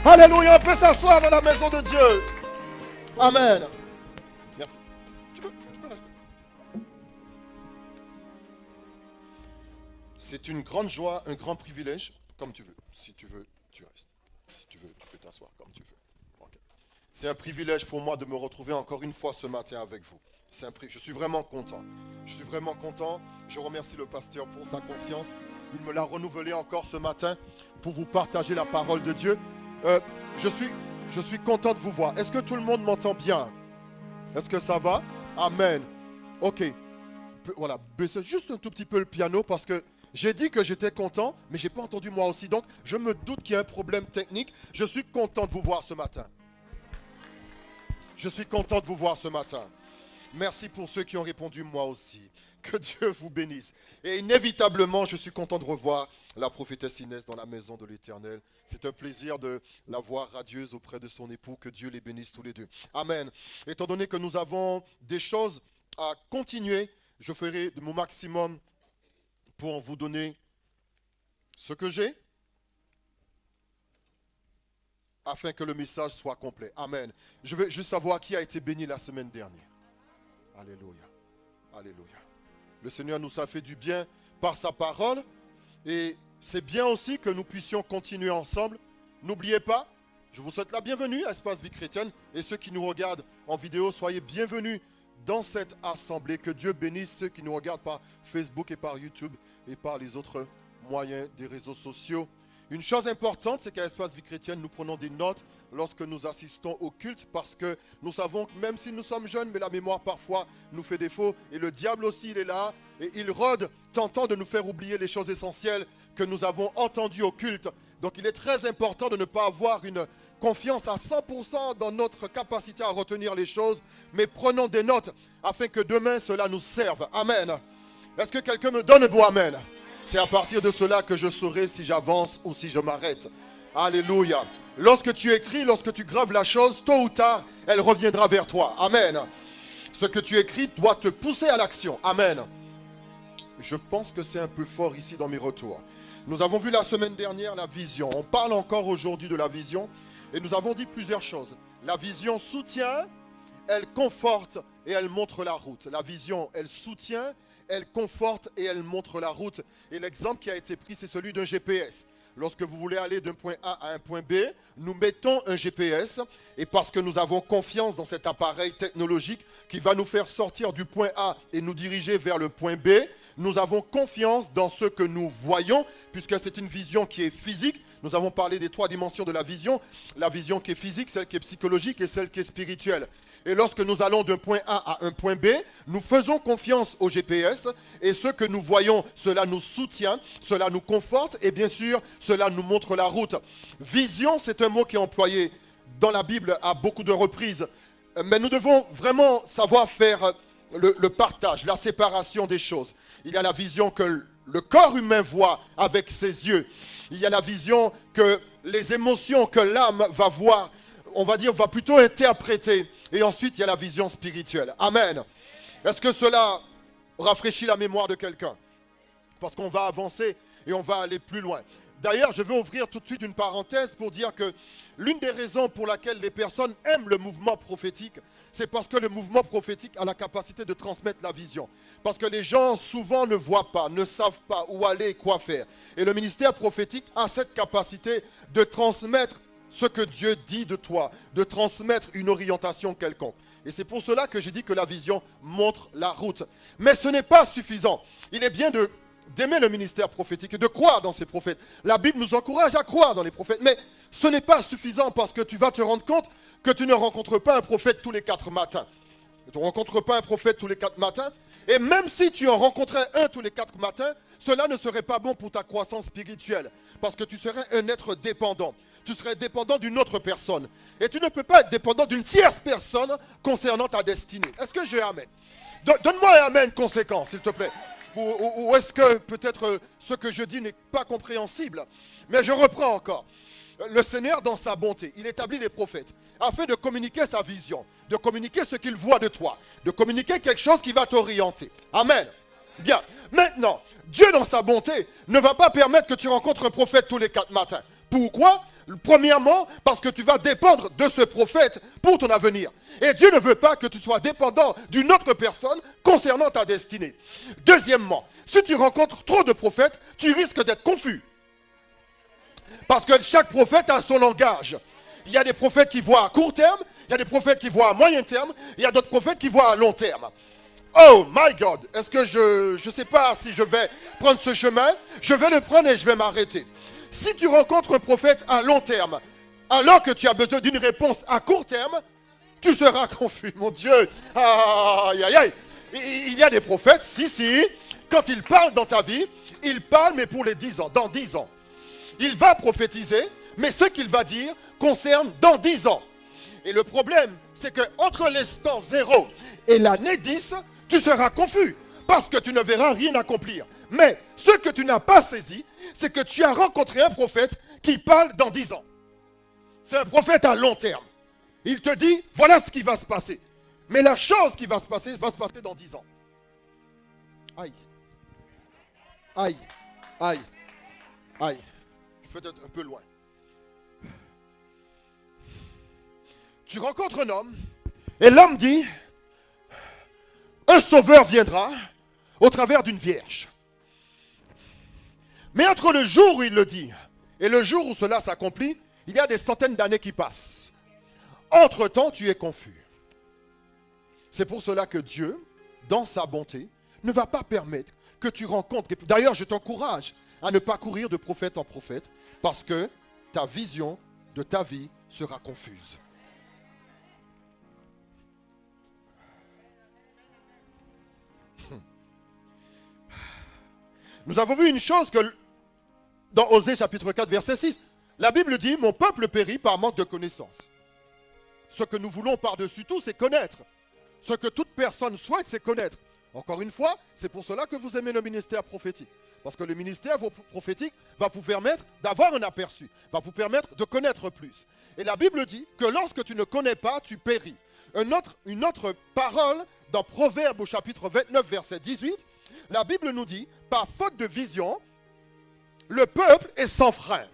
F: Alléluia. On peut s'asseoir dans la maison de Dieu. Amen. Merci. Tu peux rester. C'est une grande joie, un grand privilège, comme tu veux. Si tu veux, tu restes. Si tu veux, tu peux t'asseoir comme tu veux. Okay. C'est un privilège pour moi de me retrouver encore une fois ce matin avec vous. Je suis vraiment content. Je suis vraiment content. Je remercie le pasteur pour sa confiance. Il me l'a renouvelé encore ce matin pour vous partager la parole de Dieu. Je suis content de vous voir. Est-ce que tout le monde m'entend bien? Est-ce que ça va? Amen. Ok. Voilà. Baissez juste un tout petit peu le piano parce que j'ai dit que j'étais content, mais je n'ai pas entendu moi aussi. Donc, je me doute qu'il y a un problème technique. Je suis content de vous voir ce matin. Je suis content de vous voir ce matin. Merci pour ceux qui ont répondu moi aussi. Que Dieu vous bénisse. Et inévitablement, je suis content de revoir la prophétesse Inès dans la maison de l'Éternel. C'est un plaisir de la voir radieuse auprès de son époux. Que Dieu les bénisse tous les deux. Amen. Étant donné que nous avons des choses à continuer, je ferai de mon maximum pour vous donner ce que j'ai, afin que le message soit complet. Amen. Je veux juste savoir qui a été béni la semaine dernière. Alléluia. Alléluia. Le Seigneur nous a fait du bien par sa parole. Et c'est bien aussi que nous puissions continuer ensemble. N'oubliez pas, je vous souhaite la bienvenue à Espace Vie Chrétienne. Et ceux qui nous regardent en vidéo, soyez bienvenus dans cette assemblée. Que Dieu bénisse ceux qui nous regardent par Facebook et par YouTube et par les autres moyens des réseaux sociaux. Une chose importante, c'est qu'à Espace Vie Chrétienne, nous prenons des notes lorsque nous assistons au culte parce que nous savons que même si nous sommes jeunes, mais la mémoire parfois nous fait défaut et le diable aussi, il est là et il rôde tentant de nous faire oublier les choses essentielles que nous avons entendues au culte. Donc il est très important de ne pas avoir une confiance à 100% dans notre capacité à retenir les choses, mais prenons des notes afin que demain cela nous serve. Amen. Est-ce que quelqu'un me donne un beau amen? C'est à partir de cela que je saurai si j'avance ou si je m'arrête. Alléluia. Lorsque tu écris, lorsque tu graves la chose, tôt ou tard, elle reviendra vers toi. Amen. Ce que tu écris doit te pousser à l'action. Amen. Je pense que c'est un peu fort ici dans mes retours. Nous avons vu la semaine dernière la vision. On parle encore aujourd'hui de la vision. Et nous avons dit plusieurs choses. La vision soutient, elle conforte et elle montre la route. La vision, elle soutient, elle conforte et elle montre la route. Et l'exemple qui a été pris, c'est celui d'un GPS. Lorsque vous voulez aller d'un point A à un point B, nous mettons un GPS. Et parce que nous avons confiance dans cet appareil technologique qui va nous faire sortir du point A et nous diriger vers le point B, nous avons confiance dans ce que nous voyons, puisque c'est une vision qui est physique. Nous avons parlé des 3 dimensions de la vision qui est physique, celle qui est psychologique et celle qui est spirituelle. Et lorsque nous allons d'un point A à un point B, nous faisons confiance au GPS et ce que nous voyons, cela nous soutient, cela nous conforte et bien sûr, cela nous montre la route. Vision, c'est un mot qui est employé dans la Bible à beaucoup de reprises, mais nous devons vraiment savoir faire le partage, la séparation des choses. Il y a la vision que le corps humain voit avec ses yeux. Il y a la vision que les émotions que l'âme va voir, on va dire, va plutôt interpréter. Et ensuite, il y a la vision spirituelle. Amen. Est-ce que cela rafraîchit la mémoire de quelqu'un? Parce qu'on va avancer et on va aller plus loin. D'ailleurs, je vais ouvrir tout de suite une parenthèse pour dire que l'une des raisons pour laquelle les personnes aiment le mouvement prophétique, c'est parce que le mouvement prophétique a la capacité de transmettre la vision. Parce que les gens souvent ne voient pas, ne savent pas où aller, quoi faire. Et le ministère prophétique a cette capacité de transmettre ce que Dieu dit de toi, de transmettre une orientation quelconque. Et c'est pour cela que j'ai dit que la vision montre la route. Mais ce n'est pas suffisant. Il est bien d'aimer le ministère prophétique et de croire dans ces prophètes. La Bible nous encourage à croire dans les prophètes, mais ce n'est pas suffisant parce que tu vas te rendre compte que tu ne rencontres pas un prophète tous les 4 matins. Tu ne rencontres pas un prophète tous les 4 matins, et même si tu en rencontrais un tous les 4 matins, cela ne serait pas bon pour ta croissance spirituelle, parce que tu serais un être dépendant. Tu serais dépendant d'une autre personne. Et tu ne peux pas être dépendant d'une tierce personne concernant ta destinée. Est-ce que j'ai amen? Donne-moi un amen conséquent, s'il te plaît. Ou est-ce que peut-être ce que je dis n'est pas compréhensible? Mais je reprends encore. Le Seigneur, dans sa bonté, il établit des prophètes afin de communiquer sa vision, de communiquer ce qu'il voit de toi, de communiquer quelque chose qui va t'orienter. Amen. Bien. Maintenant, Dieu, dans sa bonté, ne va pas permettre que tu rencontres un prophète tous les 4 matins. Pourquoi? Premièrement, parce que tu vas dépendre de ce prophète pour ton avenir. Et Dieu ne veut pas que tu sois dépendant d'une autre personne concernant ta destinée. Deuxièmement, si tu rencontres trop de prophètes, tu risques d'être confus. Parce que chaque prophète a son langage. Il y a des prophètes qui voient à court terme, il y a des prophètes qui voient à moyen terme, il y a d'autres prophètes qui voient à long terme. Oh my God, est-ce que je ne sais pas si je vais prendre ce chemin? Je vais le prendre et je vais m'arrêter. Si tu rencontres un prophète à long terme, alors que tu as besoin d'une réponse à court terme, tu seras confus, mon Dieu. Aïe, aïe, aïe. Il y a des prophètes, si, quand ils parlent dans ta vie, ils parlent mais pour les 10 ans, dans 10 ans. Il va prophétiser, mais ce qu'il va dire concerne dans 10 ans. Et le problème, c'est qu'entre l'instant 0 et l'année 10, tu seras confus, parce que tu ne verras rien accomplir. Mais ce que tu n'as pas saisi, c'est que tu as rencontré un prophète qui parle dans 10 ans. C'est un prophète à long terme. Il te dit, voilà ce qui va se passer. Mais la chose qui va se passer dans 10 ans. Aïe. Aïe. Aïe. Aïe, je vais être un peu loin. Tu rencontres un homme, et l'homme dit, un sauveur viendra au travers d'une vierge. Mais entre le jour où il le dit et le jour où cela s'accomplit, il y a des centaines d'années qui passent. Entre-temps, tu es confus. C'est pour cela que Dieu, dans sa bonté, ne va pas permettre que tu rencontres. D'ailleurs, je t'encourage à ne pas courir de prophète en prophète, parce que ta vision de ta vie sera confuse. Nous avons vu une chose que dans Osée chapitre 4 verset 6, la Bible dit, mon peuple périt par manque de connaissance. Ce que nous voulons par-dessus tout, c'est connaître. Ce que toute personne souhaite, c'est connaître. Encore une fois, c'est pour cela que vous aimez le ministère prophétique. Parce que le ministère prophétique va vous permettre d'avoir un aperçu, va vous permettre de connaître plus. Et la Bible dit que lorsque tu ne connais pas, tu péris. Une autre parole dans Proverbes au chapitre 29 verset 18, la Bible nous dit, par faute de vision, le peuple est sans frein.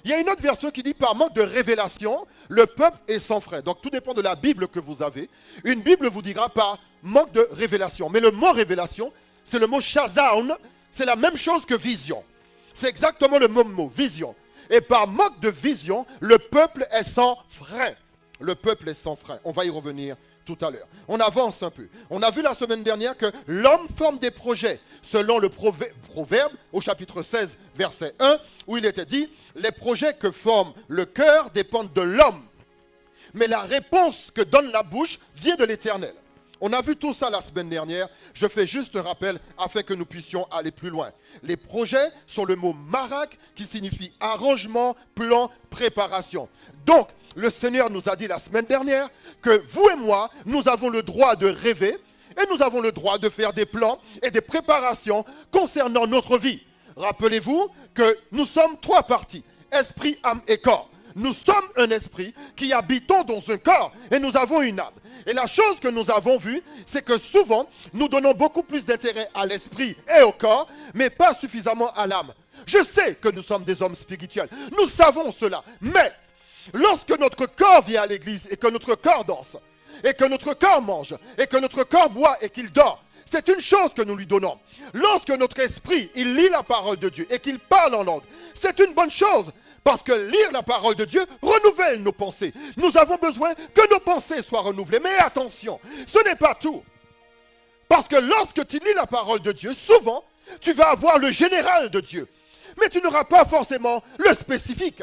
F: Il y a une autre version qui dit, par manque de révélation, le peuple est sans frein. Donc tout dépend de la Bible que vous avez. Une Bible vous dira par manque de révélation. Mais le mot révélation, c'est le mot shazaun, c'est la même chose que vision. C'est exactement le même mot, vision. Et par manque de vision, le peuple est sans frein. Le peuple est sans frein. On va y revenir tout à l'heure. On avance un peu. On a vu la semaine dernière que l'homme forme des projets, selon le proverbe au chapitre 16, verset 1, où il était dit, les projets que forme le cœur dépendent de l'homme, mais la réponse que donne la bouche vient de l'Éternel. On a vu tout ça la semaine dernière. Je fais juste un rappel afin que nous puissions aller plus loin. Les projets sont le mot marak qui signifie arrangement, plan, préparation. Donc, le Seigneur nous a dit la semaine dernière que vous et moi, nous avons le droit de rêver et nous avons le droit de faire des plans et des préparations concernant notre vie. Rappelez-vous que nous sommes trois parties, esprit, âme et corps. Nous sommes un esprit qui habitons dans un corps et nous avons une âme. Et la chose que nous avons vue, c'est que souvent, nous donnons beaucoup plus d'intérêt à l'esprit et au corps, mais pas suffisamment à l'âme. Je sais que nous sommes des hommes spirituels, nous savons cela, mais lorsque notre corps vient à l'église et que notre corps danse, et que notre corps mange, et que notre corps boit et qu'il dort, c'est une chose que nous lui donnons. Lorsque notre esprit, il lit la parole de Dieu et qu'il parle en langue, c'est une bonne chose. Parce que lire la parole de Dieu renouvelle nos pensées. Nous avons besoin que nos pensées soient renouvelées. Mais attention, ce n'est pas tout. Parce que lorsque tu lis la parole de Dieu, souvent, tu vas avoir le général de Dieu. Mais tu n'auras pas forcément le spécifique.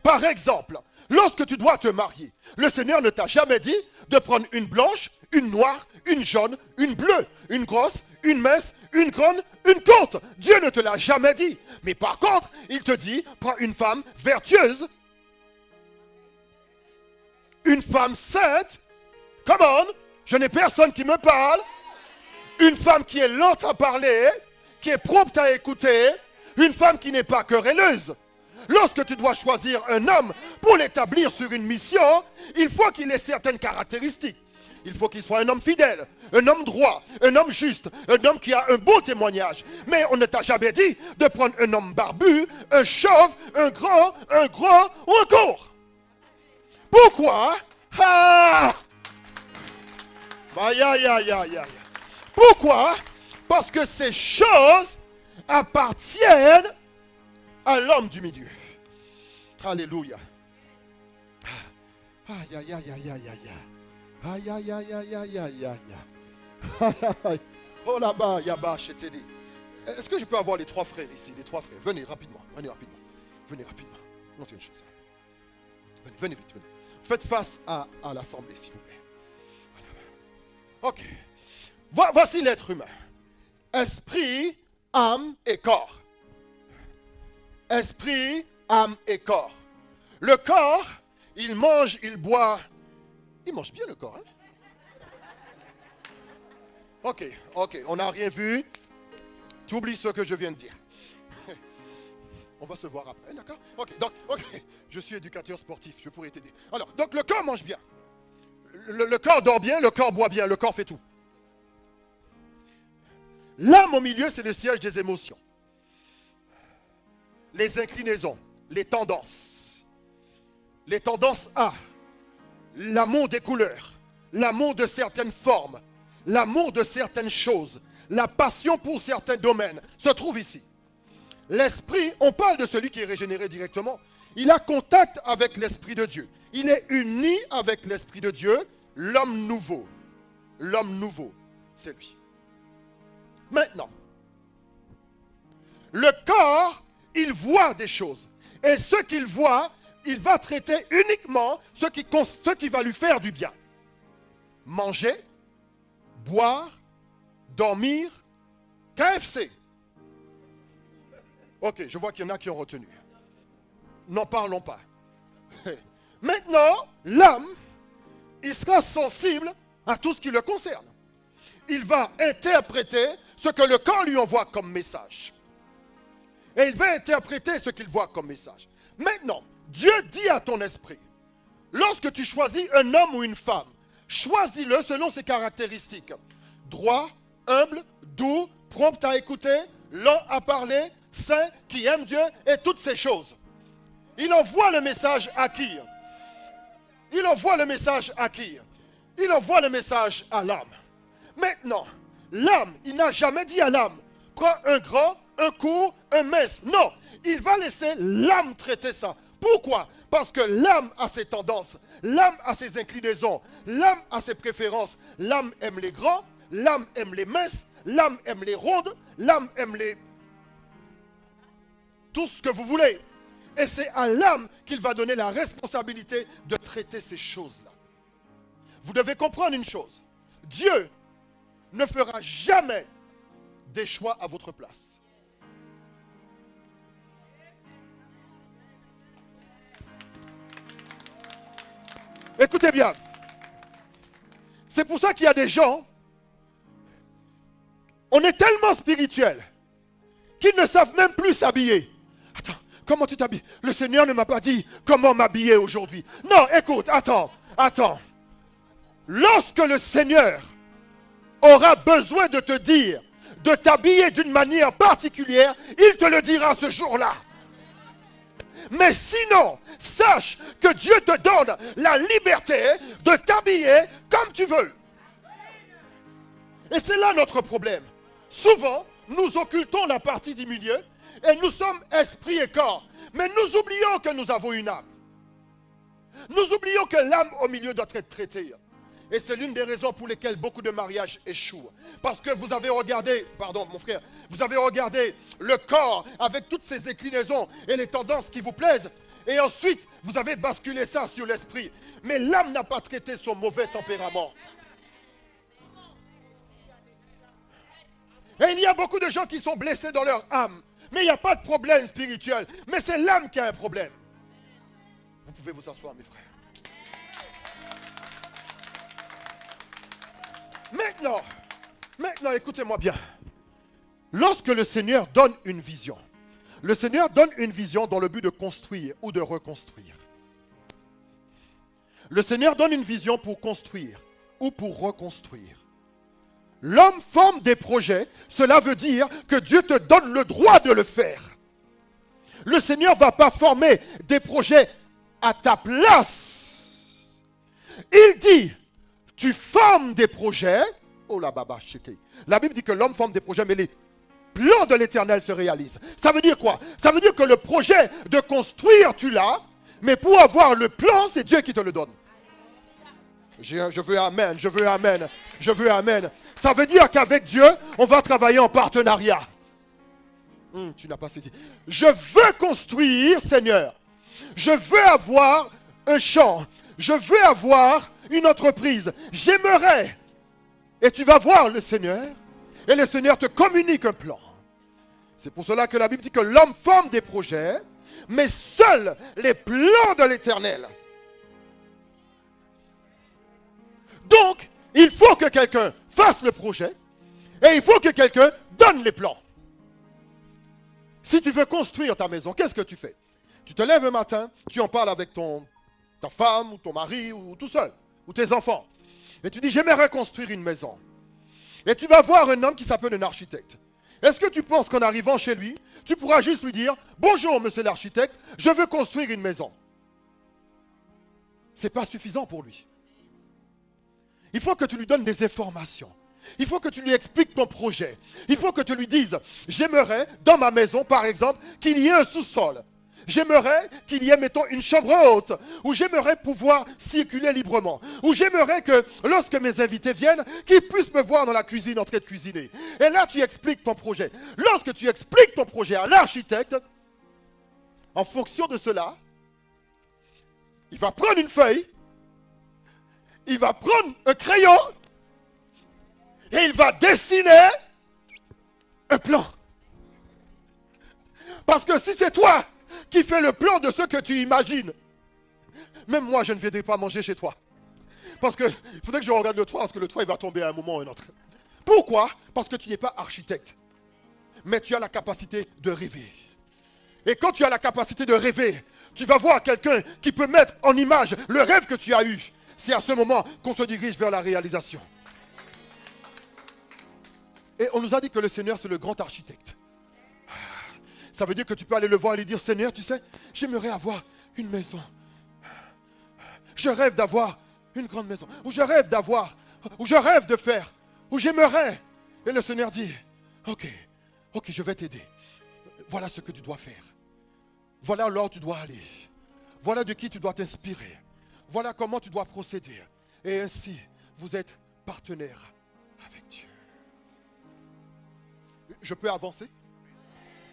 F: Par exemple, lorsque tu dois te marier, le Seigneur ne t'a jamais dit de prendre une blanche, une noire, une jaune, une bleue, une grosse, une mince, une grande, une courte. Dieu ne te l'a jamais dit. Mais par contre, il te dit, prends une femme vertueuse, une femme sainte. Come on, je n'ai personne qui me parle. Une femme qui est lente à parler, qui est prompte à écouter, une femme qui n'est pas querelleuse. Lorsque tu dois choisir un homme pour l'établir sur une mission, il faut qu'il ait certaines caractéristiques. Il faut qu'il soit un homme fidèle, un homme droit, un homme juste, un homme qui a un beau témoignage. Mais on ne t'a jamais dit de prendre un homme barbu, un chauve, un grand, un gros ou un court. Pourquoi? Aïe, aïe, aïe, aïe, aïe. Pourquoi? Parce que ces choses appartiennent à l'homme du milieu. Alléluia. Aïe, aïe, aïe, aïe, aïe, aïe. Aïe, aïe, aïe, aïe, aïe, aïe, aïe. Oh là-bas, Yaba, je t'ai dit. Est-ce que je peux avoir les trois frères ici, les trois frères? Venez rapidement, venez rapidement. Venez rapidement. Montez une chose. Venez vite, venez. Faites face à l'assemblée, s'il vous plaît. Ok. Voici l'être humain. Esprit, âme et corps. Esprit, âme et corps. Le corps, il mange, il boit. Il mange bien le corps, hein? Ok, on n'a rien vu. Tu oublies ce que je viens de dire. On va se voir après, d'accord? Ok, je suis éducateur sportif, je pourrais t'aider. Alors, donc le corps mange bien. Le corps dort bien, le corps boit bien, le corps fait tout. L'âme au milieu, c'est le siège des émotions. les inclinaisons, les tendances. Les tendances A, l'amour des couleurs, l'amour de certaines formes, l'amour de certaines choses, la passion pour certains domaines se trouve ici. L'esprit, on parle de celui qui est régénéré directement. Il a contact avec l'Esprit de Dieu. Il est uni avec l'Esprit de Dieu, l'homme nouveau. L'homme nouveau, c'est lui. Maintenant, le corps, il voit des choses. Et ce qu'il voit, il va traiter uniquement ce qui va lui faire du bien. Manger, boire, dormir, KFC. Ok, je vois qu'il y en a qui ont retenu. N'en parlons pas. Maintenant, l'âme, il sera sensible à tout ce qui le concerne. Il va interpréter ce que le corps lui envoie comme message. Et il va interpréter ce qu'il voit comme message. Maintenant, Dieu dit à ton esprit, lorsque tu choisis un homme ou une femme, choisis-le selon ses caractéristiques. Droit, humble, doux, prompt à écouter, lent à parler, saint, qui aime Dieu et toutes ces choses. Il envoie le message à qui? Il envoie le message à qui? Il envoie le message à l'âme. Maintenant, l'âme, il n'a jamais dit à l'âme, prends un grand, un court, un mince. Non, il va laisser l'âme traiter ça. Pourquoi? Parce que l'âme a ses tendances, l'âme a ses inclinaisons, l'âme a ses préférences. L'âme aime les grands, l'âme aime les minces, l'âme aime les rondes, l'âme aime les... tout ce que vous voulez. Et c'est à l'âme qu'il va donner la responsabilité de traiter ces choses-là. Vous devez comprendre une chose. Dieu ne fera jamais des choix à votre place. Écoutez bien. C'est pour ça qu'il y a des gens, on est tellement spirituels qu'ils ne savent même plus s'habiller. Attends, comment tu t'habilles? Le Seigneur ne m'a pas dit comment m'habiller aujourd'hui. Non, écoute, attends. Lorsque le Seigneur aura besoin de te dire de t'habiller d'une manière particulière, il te le dira ce jour-là. Mais sinon, sache que Dieu te donne la liberté de t'habiller comme tu veux. Et c'est là notre problème. Souvent, nous occultons la partie du milieu et nous sommes esprit et corps. Mais nous oublions que nous avons une âme. Nous oublions que l'âme au milieu doit être traitée. Et c'est l'une des raisons pour lesquelles beaucoup de mariages échouent. Parce que vous avez regardé, pardon mon frère, vous avez regardé le corps avec toutes ses inclinaisons et les tendances qui vous plaisent. Et ensuite, vous avez basculé ça sur l'esprit. Mais l'âme n'a pas traité son mauvais tempérament. Et il y a beaucoup de gens qui sont blessés dans leur âme. Mais il n'y a pas de problème spirituel. Mais c'est l'âme qui a un problème. Vous pouvez vous asseoir, mes frères. Maintenant, écoutez-moi bien. Lorsque le Seigneur donne une vision, le Seigneur donne une vision dans le but de construire ou de reconstruire. Le Seigneur donne une vision pour construire ou pour reconstruire. L'homme forme des projets, cela veut dire que Dieu te donne le droit de le faire. Le Seigneur ne va pas former des projets à ta place. Il dit, tu formes des projets. Oh la baba, chéké. La Bible dit que l'homme forme des projets, mais les plans de l'Éternel se réalisent. Ça veut dire quoi? Ça veut dire que le projet de construire, tu l'as, mais pour avoir le plan, c'est Dieu qui te le donne. Je veux amen, je veux amen, je veux amen. Ça veut dire qu'avec Dieu, on va travailler en partenariat. Tu n'as pas saisi. Je veux construire, Seigneur. Je veux avoir un champ. Je veux avoir une entreprise. J'aimerais. Et tu vas voir le Seigneur. Et le Seigneur te communique un plan. C'est pour cela que la Bible dit que l'homme forme des projets, mais seuls les plans de l'Éternel. Donc, il faut que quelqu'un fasse le projet et il faut que quelqu'un donne les plans. Si tu veux construire ta maison, qu'est-ce que tu fais? Tu te lèves un matin, tu en parles avec ta femme ou ton mari ou tout seul, ou tes enfants. Et tu dis, j'aimerais construire une maison. Et tu vas voir un homme qui s'appelle un architecte. Est-ce que tu penses qu'en arrivant chez lui, tu pourras juste lui dire « Bonjour, monsieur l'architecte, je veux construire une maison ». Ce n'est pas suffisant pour lui. Il faut que tu lui donnes des informations. Il faut que tu lui expliques ton projet. Il faut que tu lui dises « J'aimerais, dans ma maison, par exemple, qu'il y ait un sous-sol. J'aimerais qu'il y ait, mettons, une chambre haute, où j'aimerais pouvoir circuler librement, où j'aimerais que, lorsque mes invités viennent, qu'ils puissent me voir dans la cuisine en train de cuisiner. » Et là, tu expliques ton projet. Lorsque tu expliques ton projet à l'architecte, en fonction de cela, il va prendre une feuille, il va prendre un crayon, et il va dessiner un plan. Parce que si c'est toi qui fais le plan de ce que tu imagines, même moi, je ne viendrai pas manger chez toi. Parce qu'il faudrait que je regarde le toit, parce que le toit, il va tomber à un moment ou à un autre. Pourquoi? Parce que tu n'es pas architecte. Mais tu as la capacité de rêver. Et quand tu as la capacité de rêver, tu vas voir quelqu'un qui peut mettre en image le rêve que tu as eu. C'est à ce moment qu'on se dirige vers la réalisation. Et on nous a dit que le Seigneur, c'est le grand architecte. Ça veut dire que tu peux aller le voir et lui dire, Seigneur, tu sais, j'aimerais avoir une maison. Je rêve d'avoir une grande maison. Ou je rêve d'avoir, ou je rêve de faire, ou j'aimerais. Et le Seigneur dit, ok, je vais t'aider. Voilà ce que tu dois faire. Voilà là où tu dois aller. Voilà de qui tu dois t'inspirer. Voilà comment tu dois procéder. Et ainsi, vous êtes partenaire avec Dieu. Je peux avancer?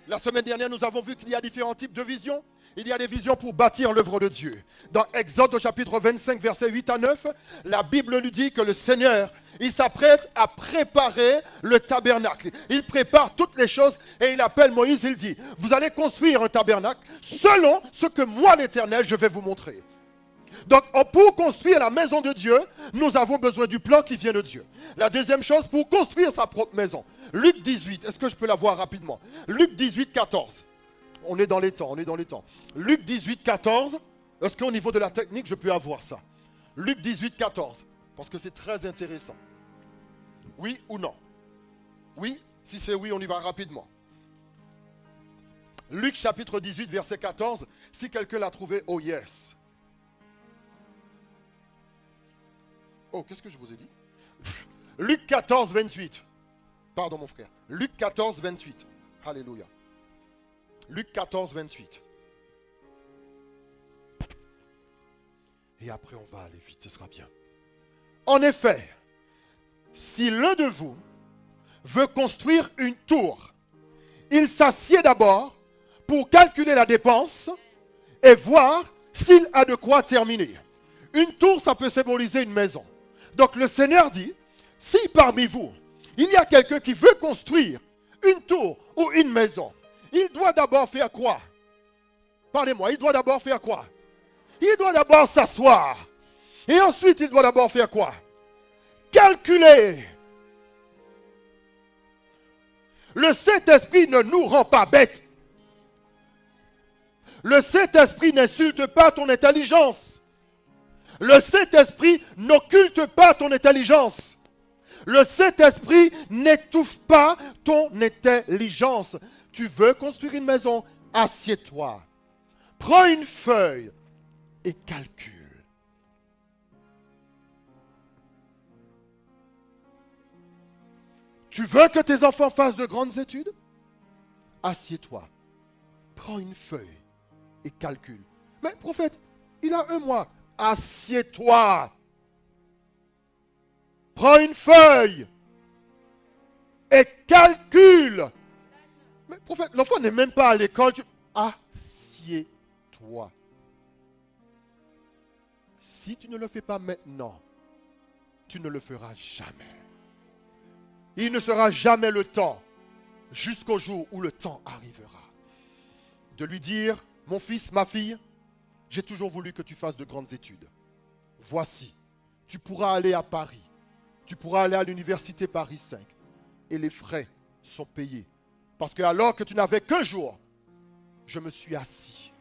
F: La semaine dernière, nous avons vu qu'il y a différents types de visions. Il y a des visions pour bâtir l'œuvre de Dieu. Dans Exode au chapitre 25, versets 8 à 9, la Bible nous dit que le Seigneur, il s'apprête à préparer le tabernacle. Il prépare toutes les choses et il appelle Moïse, il dit, vous allez construire un tabernacle selon ce que moi, l'Éternel, je vais vous montrer. Donc, pour construire la maison de Dieu, nous avons besoin du plan qui vient de Dieu. La deuxième chose, pour construire sa propre maison. Luc 18, est-ce que je peux la voir rapidement? Luc 18, 14. On est dans les temps. Luc 18, 14. Est-ce qu'au niveau de la technique, je peux avoir ça? Luc 18, 14. Parce que c'est très intéressant. Oui ou non? Oui? Si c'est oui, on y va rapidement. Luc chapitre 18, verset 14. Si quelqu'un l'a trouvé, oh yes. Oh, qu'est-ce que je vous ai dit? Luc 14, 28. Pardon, mon frère. Luc 14, 28. Alléluia. Luc 14, 28. Et après, on va aller vite, ce sera bien. En effet, si l'un de vous veut construire une tour, il s'assied d'abord pour calculer la dépense et voir s'il a de quoi terminer. Une tour, ça peut symboliser une maison. Donc le Seigneur dit, si parmi vous, il y a quelqu'un qui veut construire une tour ou une maison, il doit d'abord faire quoi? Parlez-moi, il doit d'abord faire quoi? Il doit d'abord s'asseoir. Et ensuite, il doit d'abord faire quoi? Calculer. Le Saint-Esprit ne nous rend pas bêtes. Le Saint-Esprit n'insulte pas ton intelligence. Le Saint-Esprit n'occulte pas ton intelligence. Le Saint-Esprit n'étouffe pas ton intelligence. Tu veux construire une maison? Assieds-toi. Prends une feuille et calcule. Tu veux que tes enfants fassent de grandes études? Assieds-toi. Prends une feuille et calcule. Mais prophète, il a un mois. Assieds-toi. Prends une feuille et calcule. Mais prophète, l'enfant n'est même pas à l'école. Assieds-toi. Si tu ne le fais pas maintenant, tu ne le feras jamais. Il ne sera jamais le temps, jusqu'au jour où le temps arrivera, de lui dire, mon fils, ma fille, j'ai toujours voulu que tu fasses de grandes études. Voici, tu pourras aller à Paris. Tu pourras aller à l'université Paris 5. Et les frais sont payés. Parce que alors que tu n'avais qu'un jour, je me suis assis.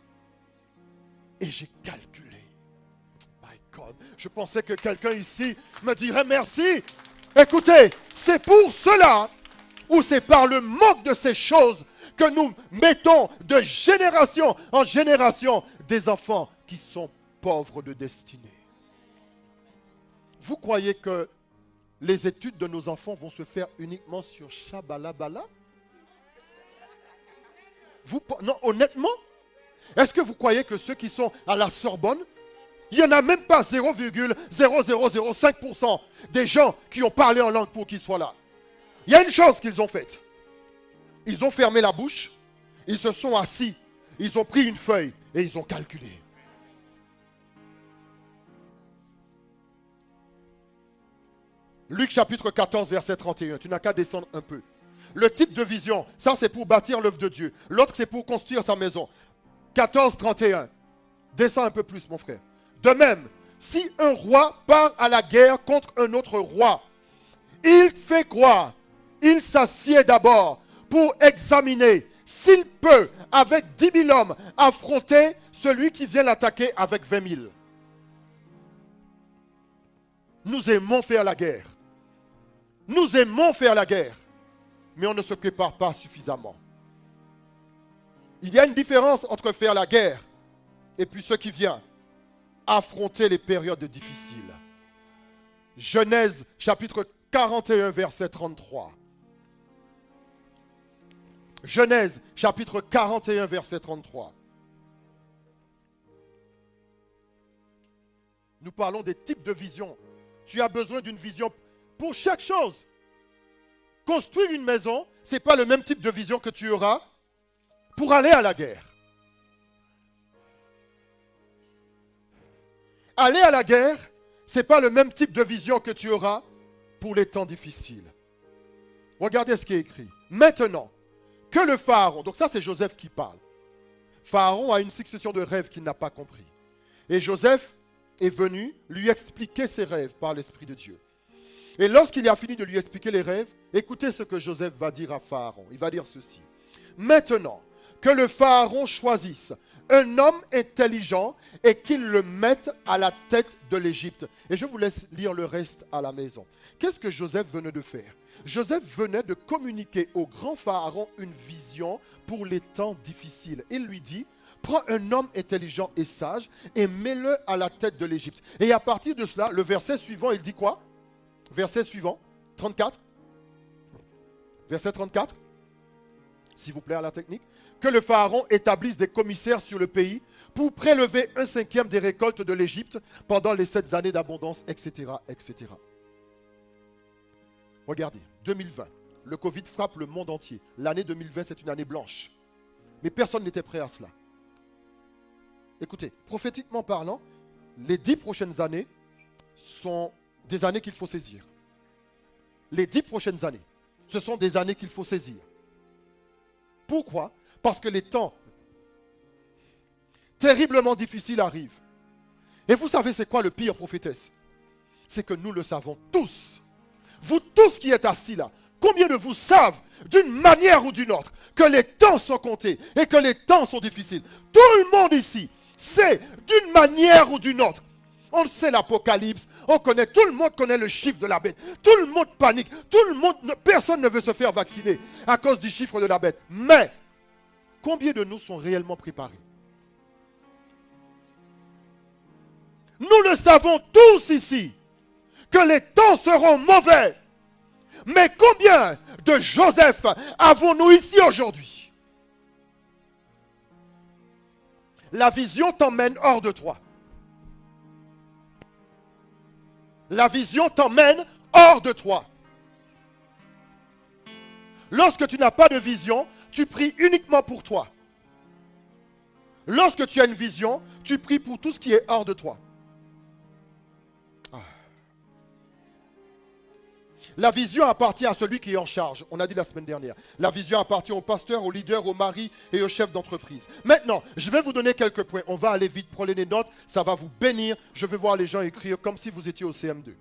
F: Et j'ai calculé. My God, je pensais que quelqu'un ici me dirait merci. Écoutez, c'est pour cela où c'est par le manque de ces choses que nous mettons de génération en génération des enfants qui sont pauvres de destinée. Vous croyez que les études de nos enfants vont se faire uniquement sur Shabalabala? Non, honnêtement, est-ce que vous croyez que ceux qui sont à la Sorbonne, il n'y en a même pas 0,0005% des gens qui ont parlé en langue pour qu'ils soient là? Il y a une chose qu'ils ont faite. Ils ont fermé la bouche, ils se sont assis, ils ont pris une feuille et ils ont calculé. Luc chapitre 14, verset 31. Tu n'as qu'à descendre un peu. Le type de vision, ça c'est pour bâtir l'œuvre de Dieu. L'autre c'est pour construire sa maison. 14, 31. Descends un peu plus mon frère. De même, si un roi part à la guerre contre un autre roi, il fait quoi? Il s'assied d'abord pour examiner s'il peut, avec 10 000 hommes, affronter celui qui vient l'attaquer avec 20 000. Nous aimons faire la guerre. Nous aimons faire la guerre, mais on ne se prépare pas suffisamment. Il y a une différence entre faire la guerre et puis ce qui vient, affronter les périodes difficiles. Genèse chapitre 41, verset 33. Genèse chapitre 41, verset 33. Nous parlons des types de visions. Tu as besoin d'une vision pour chaque chose. Construire une maison, ce n'est pas le même type de vision que tu auras pour aller à la guerre. Aller à la guerre, ce n'est pas le même type de vision que tu auras pour les temps difficiles. Regardez ce qui est écrit. Maintenant, que le Pharaon, donc ça c'est Joseph qui parle. Pharaon a une succession de rêves qu'il n'a pas compris. Et Joseph est venu lui expliquer ses rêves par l'Esprit de Dieu. Et lorsqu'il a fini de lui expliquer les rêves, écoutez ce que Joseph va dire à Pharaon. Il va dire ceci. Maintenant, que le Pharaon choisisse un homme intelligent et qu'il le mette à la tête de l'Égypte. Et je vous laisse lire le reste à la maison. Qu'est-ce que Joseph venait de faire? Joseph venait de communiquer au grand Pharaon une vision pour les temps difficiles. Il lui dit, prends un homme intelligent et sage et mets-le à la tête de l'Égypte. Et à partir de cela, le verset suivant, il dit quoi? Verset suivant, 34. Verset 34. S'il vous plaît, à la technique. Que le Pharaon établisse des commissaires sur le pays pour prélever 1/5 des récoltes de l'Égypte pendant les 7 années d'abondance, etc., etc. Regardez, 2020, le Covid frappe le monde entier. L'année 2020, c'est une année blanche. Mais personne n'était prêt à cela. Écoutez, prophétiquement parlant, les 10 prochaines années sont des années qu'il faut saisir. Les 10 prochaines années, ce sont des années qu'il faut saisir. Pourquoi? Parce que les temps terriblement difficiles arrivent. Et vous savez c'est quoi le pire, prophétesse? C'est que nous le savons tous. Vous tous qui êtes assis là, combien de vous savent d'une manière ou d'une autre que les temps sont comptés et que les temps sont difficiles? Tout le monde ici sait d'une manière ou d'une autre. On sait l'Apocalypse, on connaît, tout le monde connaît le chiffre de la bête. Tout le monde panique, personne ne veut se faire vacciner à cause du chiffre de la bête. Mais, combien de nous sont réellement préparés? Nous le savons tous ici, que les temps seront mauvais. Mais combien de Joseph avons-nous ici aujourd'hui? La vision t'emmène hors de toi. La vision t'emmène hors de toi. Lorsque tu n'as pas de vision, tu pries uniquement pour toi. Lorsque tu as une vision, tu pries pour tout ce qui est hors de toi. La vision appartient à celui qui est en charge. On a dit la semaine dernière. La vision appartient au pasteur, au leader, au mari et au chef d'entreprise. Maintenant, je vais vous donner quelques points. On va aller vite, prenez des notes. Ça va vous bénir. Je vais voir les gens écrire comme si vous étiez au CM2.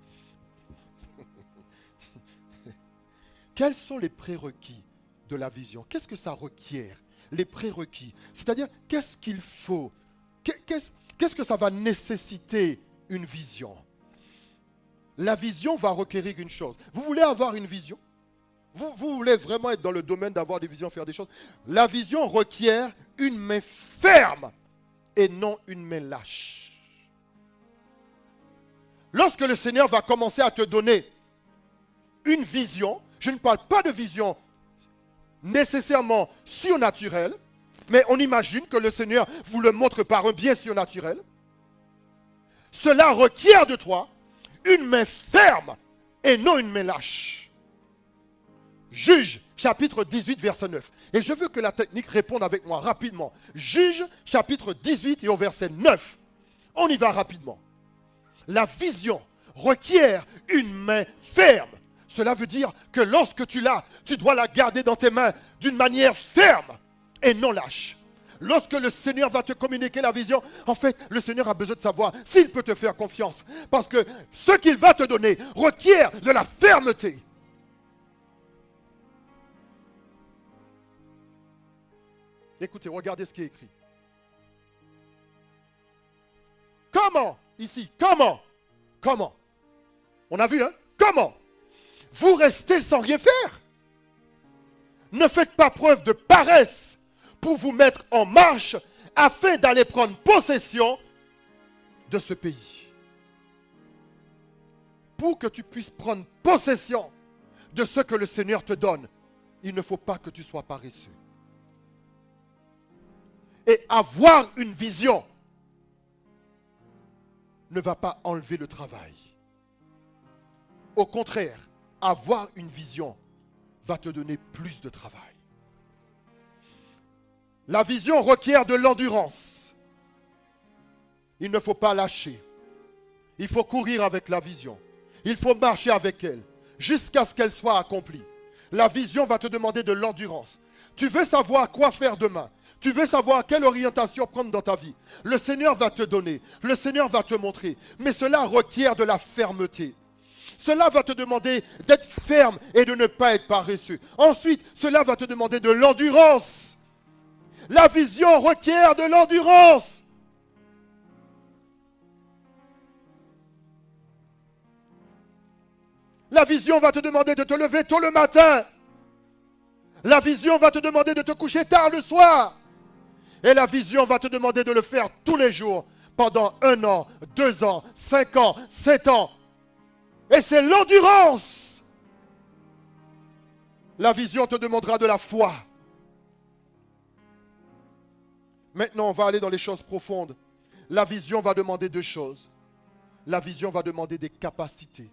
F: Quels sont les prérequis de la vision? Qu'est-ce que ça requiert? Les prérequis. C'est-à-dire, qu'est-ce qu'il faut? Qu'est-ce que ça va nécessiter une vision? La vision va requérir une chose. Vous voulez avoir une vision? Vous voulez vraiment être dans le domaine d'avoir des visions, faire des choses. La vision requiert une main ferme et non une main lâche. Lorsque le Seigneur va commencer à te donner une vision, je ne parle pas de vision nécessairement surnaturelle, mais on imagine que le Seigneur vous le montre par un bien surnaturel. Cela requiert de toi une main ferme et non une main lâche. Juge, chapitre 18, verset 9. Et je veux que la technique réponde avec moi rapidement. Juge, chapitre 18 et au verset 9. On y va rapidement. La vision requiert une main ferme. Cela veut dire que lorsque tu l'as, tu dois la garder dans tes mains d'une manière ferme et non lâche. Lorsque le Seigneur va te communiquer la vision, en fait, le Seigneur a besoin de savoir s'il peut te faire confiance. Parce que ce qu'il va te donner requiert de la fermeté. Écoutez, regardez ce qui est écrit. Comment, ici, comment, on a vu, hein, comment vous restez sans rien faire? Ne faites pas preuve de paresse pour vous mettre en marche afin d'aller prendre possession de ce pays. Pour que tu puisses prendre possession de ce que le Seigneur te donne, il ne faut pas que tu sois paresseux. Et avoir une vision ne va pas enlever le travail. Au contraire, avoir une vision va te donner plus de travail. La vision requiert de l'endurance. Il ne faut pas lâcher. Il faut courir avec la vision. Il faut marcher avec elle jusqu'à ce qu'elle soit accomplie. La vision va te demander de l'endurance. Tu veux savoir quoi faire demain. Tu veux savoir quelle orientation prendre dans ta vie. Le Seigneur va te donner. Le Seigneur va te montrer. Mais cela requiert de la fermeté. Cela va te demander d'être ferme et de ne pas être paresseux. Ensuite, cela va te demander de l'endurance. La vision requiert de l'endurance. La vision va te demander de te lever tôt le matin. La vision va te demander de te coucher tard le soir. Et la vision va te demander de le faire tous les jours, pendant 1 an, 2 ans, 5 ans, 7 ans. Et c'est l'endurance. La vision te demandera de la foi. Maintenant, on va aller dans les choses profondes. La vision va demander 2 choses. La vision va demander des capacités.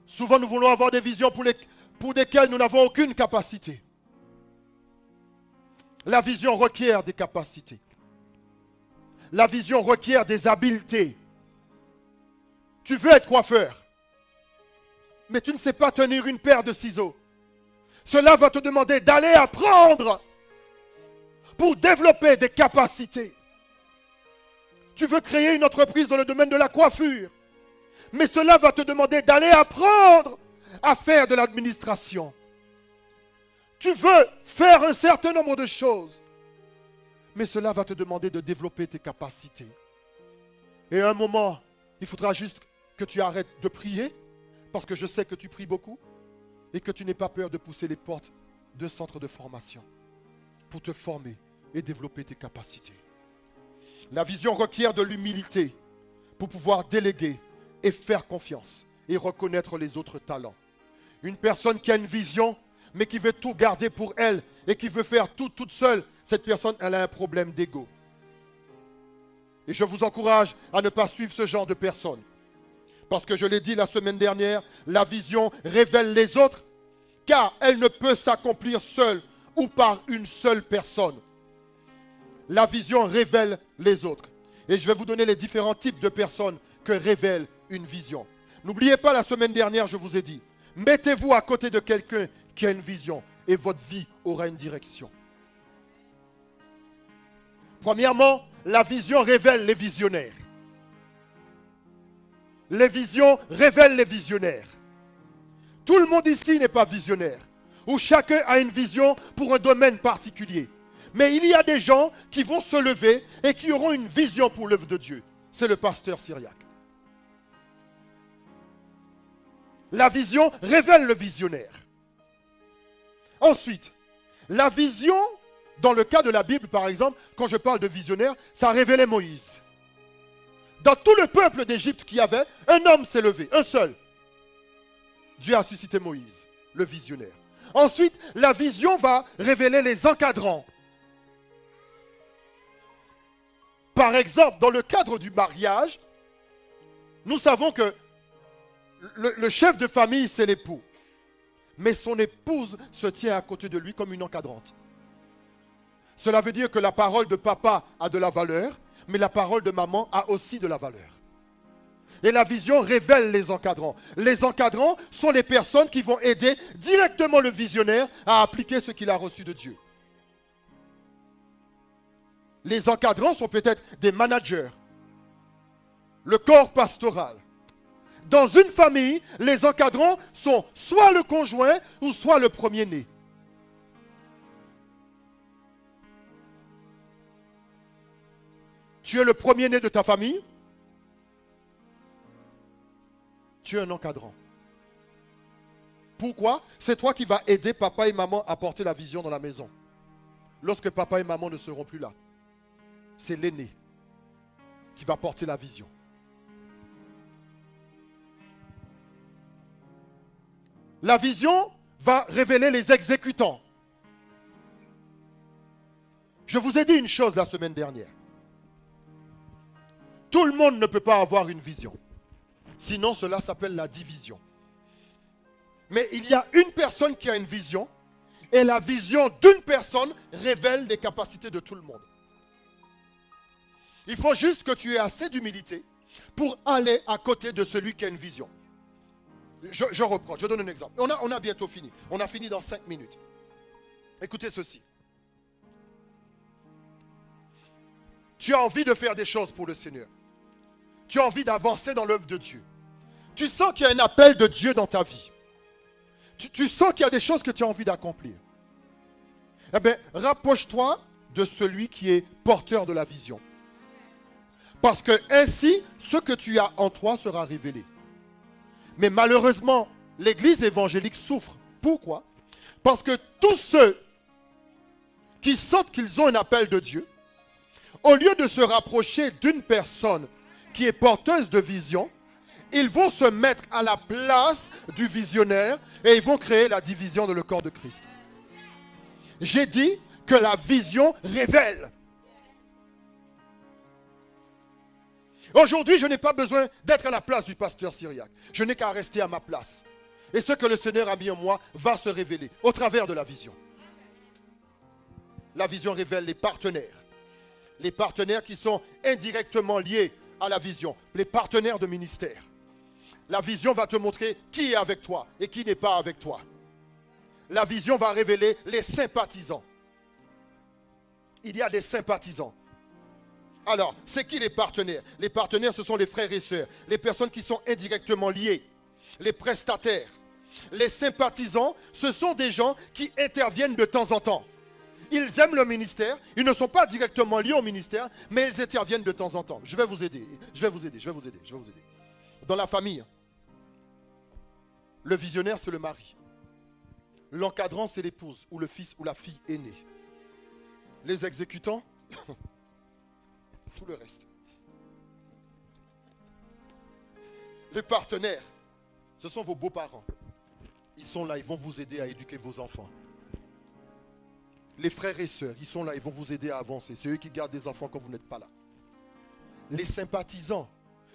F: Souvent, nous voulons avoir des visions pour lesquelles nous n'avons aucune capacité. La vision requiert des capacités. La vision requiert des habiletés. Tu veux être coiffeur, mais tu ne sais pas tenir une paire de ciseaux. Cela va te demander d'aller apprendre pour développer des capacités. Tu veux créer une entreprise dans le domaine de la coiffure, mais cela va te demander d'aller apprendre à faire de l'administration. Tu veux faire un certain nombre de choses, mais cela va te demander de développer tes capacités. Et à un moment, il faudra juste que tu arrêtes de prier, parce que je sais que tu pries beaucoup, et que tu n'aies pas peur de pousser les portes de centres de formation pour te former et développer tes capacités. La vision requiert de l'humilité pour pouvoir déléguer et faire confiance et reconnaître les autres talents. Une personne qui a une vision, mais qui veut tout garder pour elle et qui veut faire tout toute seule, cette personne, elle a un problème d'ego. Et je vous encourage à ne pas suivre ce genre de personnes. Parce que je l'ai dit la semaine dernière, la vision révèle les autres, car elle ne peut s'accomplir seule ou par une seule personne. La vision révèle les autres. Et je vais vous donner les différents types de personnes que révèle une vision. N'oubliez pas, la semaine dernière, je vous ai dit, mettez-vous à côté de quelqu'un qui a une vision et votre vie aura une direction. Premièrement, la vision révèle les visionnaires. Les visions révèlent les visionnaires. Tout le monde ici n'est pas visionnaire, où chacun a une vision pour un domaine particulier. Mais il y a des gens qui vont se lever et qui auront une vision pour l'œuvre de Dieu. C'est le pasteur Syriac. La vision révèle le visionnaire. Ensuite, la vision, dans le cas de la Bible par exemple, quand je parle de visionnaire, ça révélait Moïse. Dans tout le peuple d'Égypte qu'il y avait, un homme s'est levé, un seul. Dieu a suscité Moïse, le visionnaire. Ensuite, la vision va révéler les encadrants. Par exemple, dans le cadre du mariage, nous savons que le chef de famille, c'est l'époux. Mais son épouse se tient à côté de lui comme une encadrante. Cela veut dire que la parole de papa a de la valeur, mais la parole de maman a aussi de la valeur. Et la vision révèle les encadrants. Les encadrants sont les personnes qui vont aider directement le visionnaire à appliquer ce qu'il a reçu de Dieu. Les encadrants sont peut-être des managers, le corps pastoral. Dans une famille, les encadrants sont soit le conjoint ou soit le premier-né. Tu es le premier-né de ta famille. Tu es un encadrant. Pourquoi? C'est toi qui vas aider papa et maman à porter la vision dans la maison. Lorsque papa et maman ne seront plus là, c'est l'aîné qui va porter la vision. La vision va révéler les exécutants. Je vous ai dit une chose la semaine dernière. Tout le monde ne peut pas avoir une vision. Sinon, cela s'appelle la division. Mais il y a une personne qui a une vision, et la vision d'une personne révèle les capacités de tout le monde. Il faut juste que tu aies assez d'humilité pour aller à côté de celui qui a une vision. Je reprends, je donne un exemple. On a bientôt fini. On a fini dans 5 minutes. Écoutez ceci. Tu as envie de faire des choses pour le Seigneur. Tu as envie d'avancer dans l'œuvre de Dieu. Tu sens qu'il y a un appel de Dieu dans ta vie. Tu sens qu'il y a des choses que tu as envie d'accomplir. Eh bien, rapproche-toi de celui qui est porteur de la vision. Parce que ainsi, ce que tu as en toi sera révélé. Mais malheureusement, l'église évangélique souffre. Pourquoi? Parce que tous ceux qui sentent qu'ils ont un appel de Dieu, au lieu de se rapprocher d'une personne qui est porteuse de vision, ils vont se mettre à la place du visionnaire et ils vont créer la division dans le corps de Christ. J'ai dit que la vision révèle. Aujourd'hui, je n'ai pas besoin d'être à la place du pasteur Syriac. Je n'ai qu'à rester à ma place. Et ce que le Seigneur a mis en moi va se révéler au travers de la vision. La vision révèle les partenaires. Les partenaires qui sont indirectement liés à la vision. Les partenaires de ministère. La vision va te montrer qui est avec toi et qui n'est pas avec toi. La vision va révéler les sympathisants. Il y a des sympathisants. Alors, c'est qui les partenaires? Les partenaires, ce sont les frères et sœurs, les personnes qui sont indirectement liées, les prestataires. Les sympathisants, ce sont des gens qui interviennent de temps en temps. Ils aiment le ministère, ils ne sont pas directement liés au ministère, mais ils interviennent de temps en temps. Je vais vous aider. Dans la famille, le visionnaire, c'est le mari. L'encadrant, c'est l'épouse, ou le fils, ou la fille aînée. Les exécutants, tout le reste. Les partenaires, ce sont vos beaux-parents. Ils sont là, ils vont vous aider à éduquer vos enfants. Les frères et sœurs, ils sont là, ils vont vous aider à avancer. C'est eux qui gardent des enfants quand vous n'êtes pas là. Les sympathisants,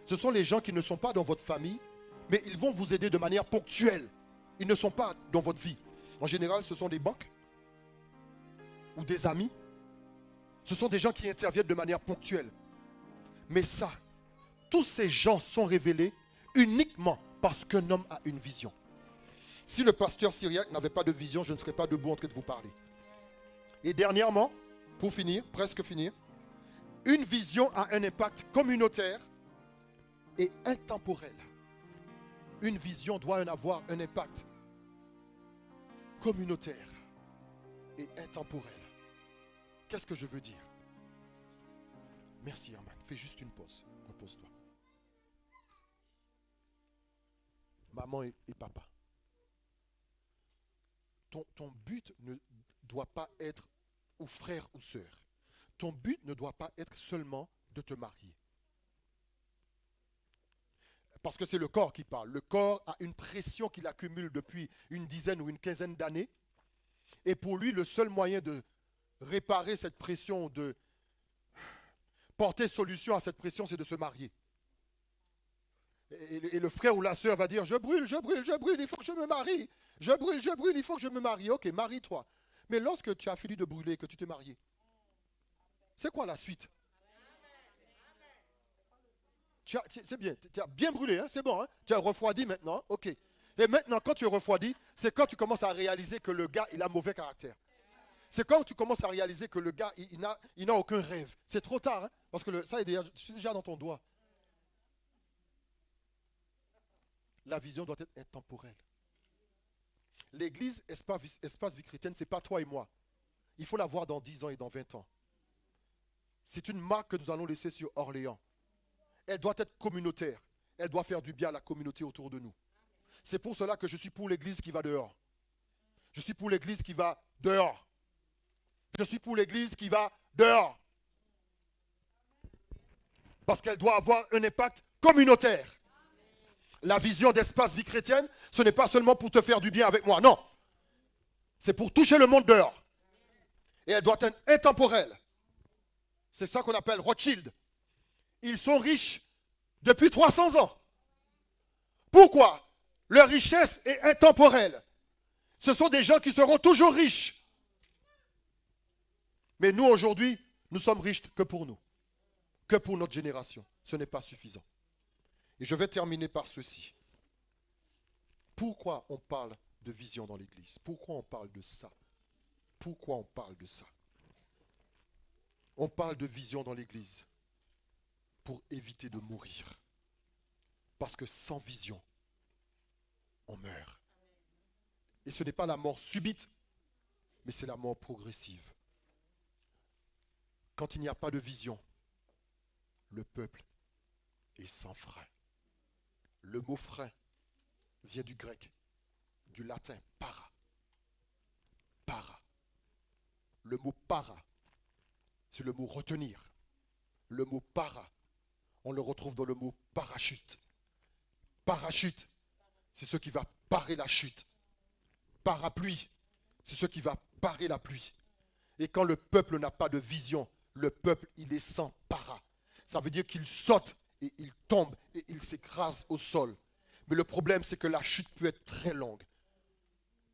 F: ce sont les gens qui ne sont pas dans votre famille, mais ils vont vous aider de manière ponctuelle. Ils ne sont pas dans votre vie. En général, ce sont des banques ou des amis. Ce sont des gens qui interviennent de manière ponctuelle. Mais ça, tous ces gens sont révélés uniquement parce qu'un homme a une vision. Si le pasteur Syriac n'avait pas de vision, je ne serais pas debout en train de vous parler. Et dernièrement, pour finir, presque finir, une vision a un impact communautaire et intemporel. Une vision doit en avoir un impact communautaire et intemporel. Qu'est-ce que je veux dire? Merci, Herman. Fais juste une pause. Repose-toi. maman et papa. Ton but ne doit pas être ou frère ou sœur. Ton but ne doit pas être seulement de te marier. Parce que c'est le corps qui parle. Le corps a une pression qu'il accumule depuis une dizaine ou une quinzaine d'années. Et pour lui, le seul moyen de réparer cette pression, de porter solution à cette pression, c'est de se marier. Et le frère ou la sœur va dire, je brûle, il faut que je me marie. Je brûle, il faut que je me marie. Ok, marie-toi. Mais lorsque tu as fini de brûler, que tu t'es marié, c'est quoi la suite? C'est bien, tu as bien brûlé, hein? C'est bon, hein? Tu as refroidi maintenant, ok. Et maintenant, quand tu es refroidi, c'est quand tu commences à réaliser que le gars, il a mauvais caractère. C'est quand tu commences à réaliser que le gars, il n'a aucun rêve. C'est trop tard, hein? Parce que ça est déjà dans ton doigt. La vision doit être intemporelle. L'église, espace vie chrétienne, ce n'est pas toi et moi. Il faut la voir dans 10 ans et dans 20 ans. C'est une marque que nous allons laisser sur Orléans. Elle doit être communautaire. Elle doit faire du bien à la communauté autour de nous. C'est pour cela que je suis pour l'église qui va dehors. Je suis pour l'église qui va dehors. Je suis pour l'église qui va dehors. Parce qu'elle doit avoir un impact communautaire. La vision d'espace vie chrétienne, ce n'est pas seulement pour te faire du bien avec moi, non. C'est pour toucher le monde dehors. Et elle doit être intemporelle. C'est ça qu'on appelle Rothschild. Ils sont riches depuis 300 ans. Pourquoi? Leur richesse est intemporelle. Ce sont des gens qui seront toujours riches. Mais nous, aujourd'hui, nous sommes riches que pour nous. Que pour notre génération. Ce n'est pas suffisant. Et je vais terminer par ceci. Pourquoi on parle de vision dans l'Église? Pourquoi on parle de ça? Pourquoi on parle de ça? On parle de vision dans l'Église pour éviter de mourir. Parce que sans vision, on meurt. Et ce n'est pas la mort subite, mais c'est la mort progressive. Quand il n'y a pas de vision, le peuple est sans frein. Le mot frein vient du grec, du latin para. Para. Le mot para, c'est le mot retenir. Le mot para, on le retrouve dans le mot parachute. Parachute, c'est ce qui va parer la chute. Parapluie, c'est ce qui va parer la pluie. Et quand le peuple n'a pas de vision, le peuple, il est sans para. Ça veut dire qu'il saute et il tombe et il s'écrase au sol. Mais le problème, c'est que la chute peut être très longue.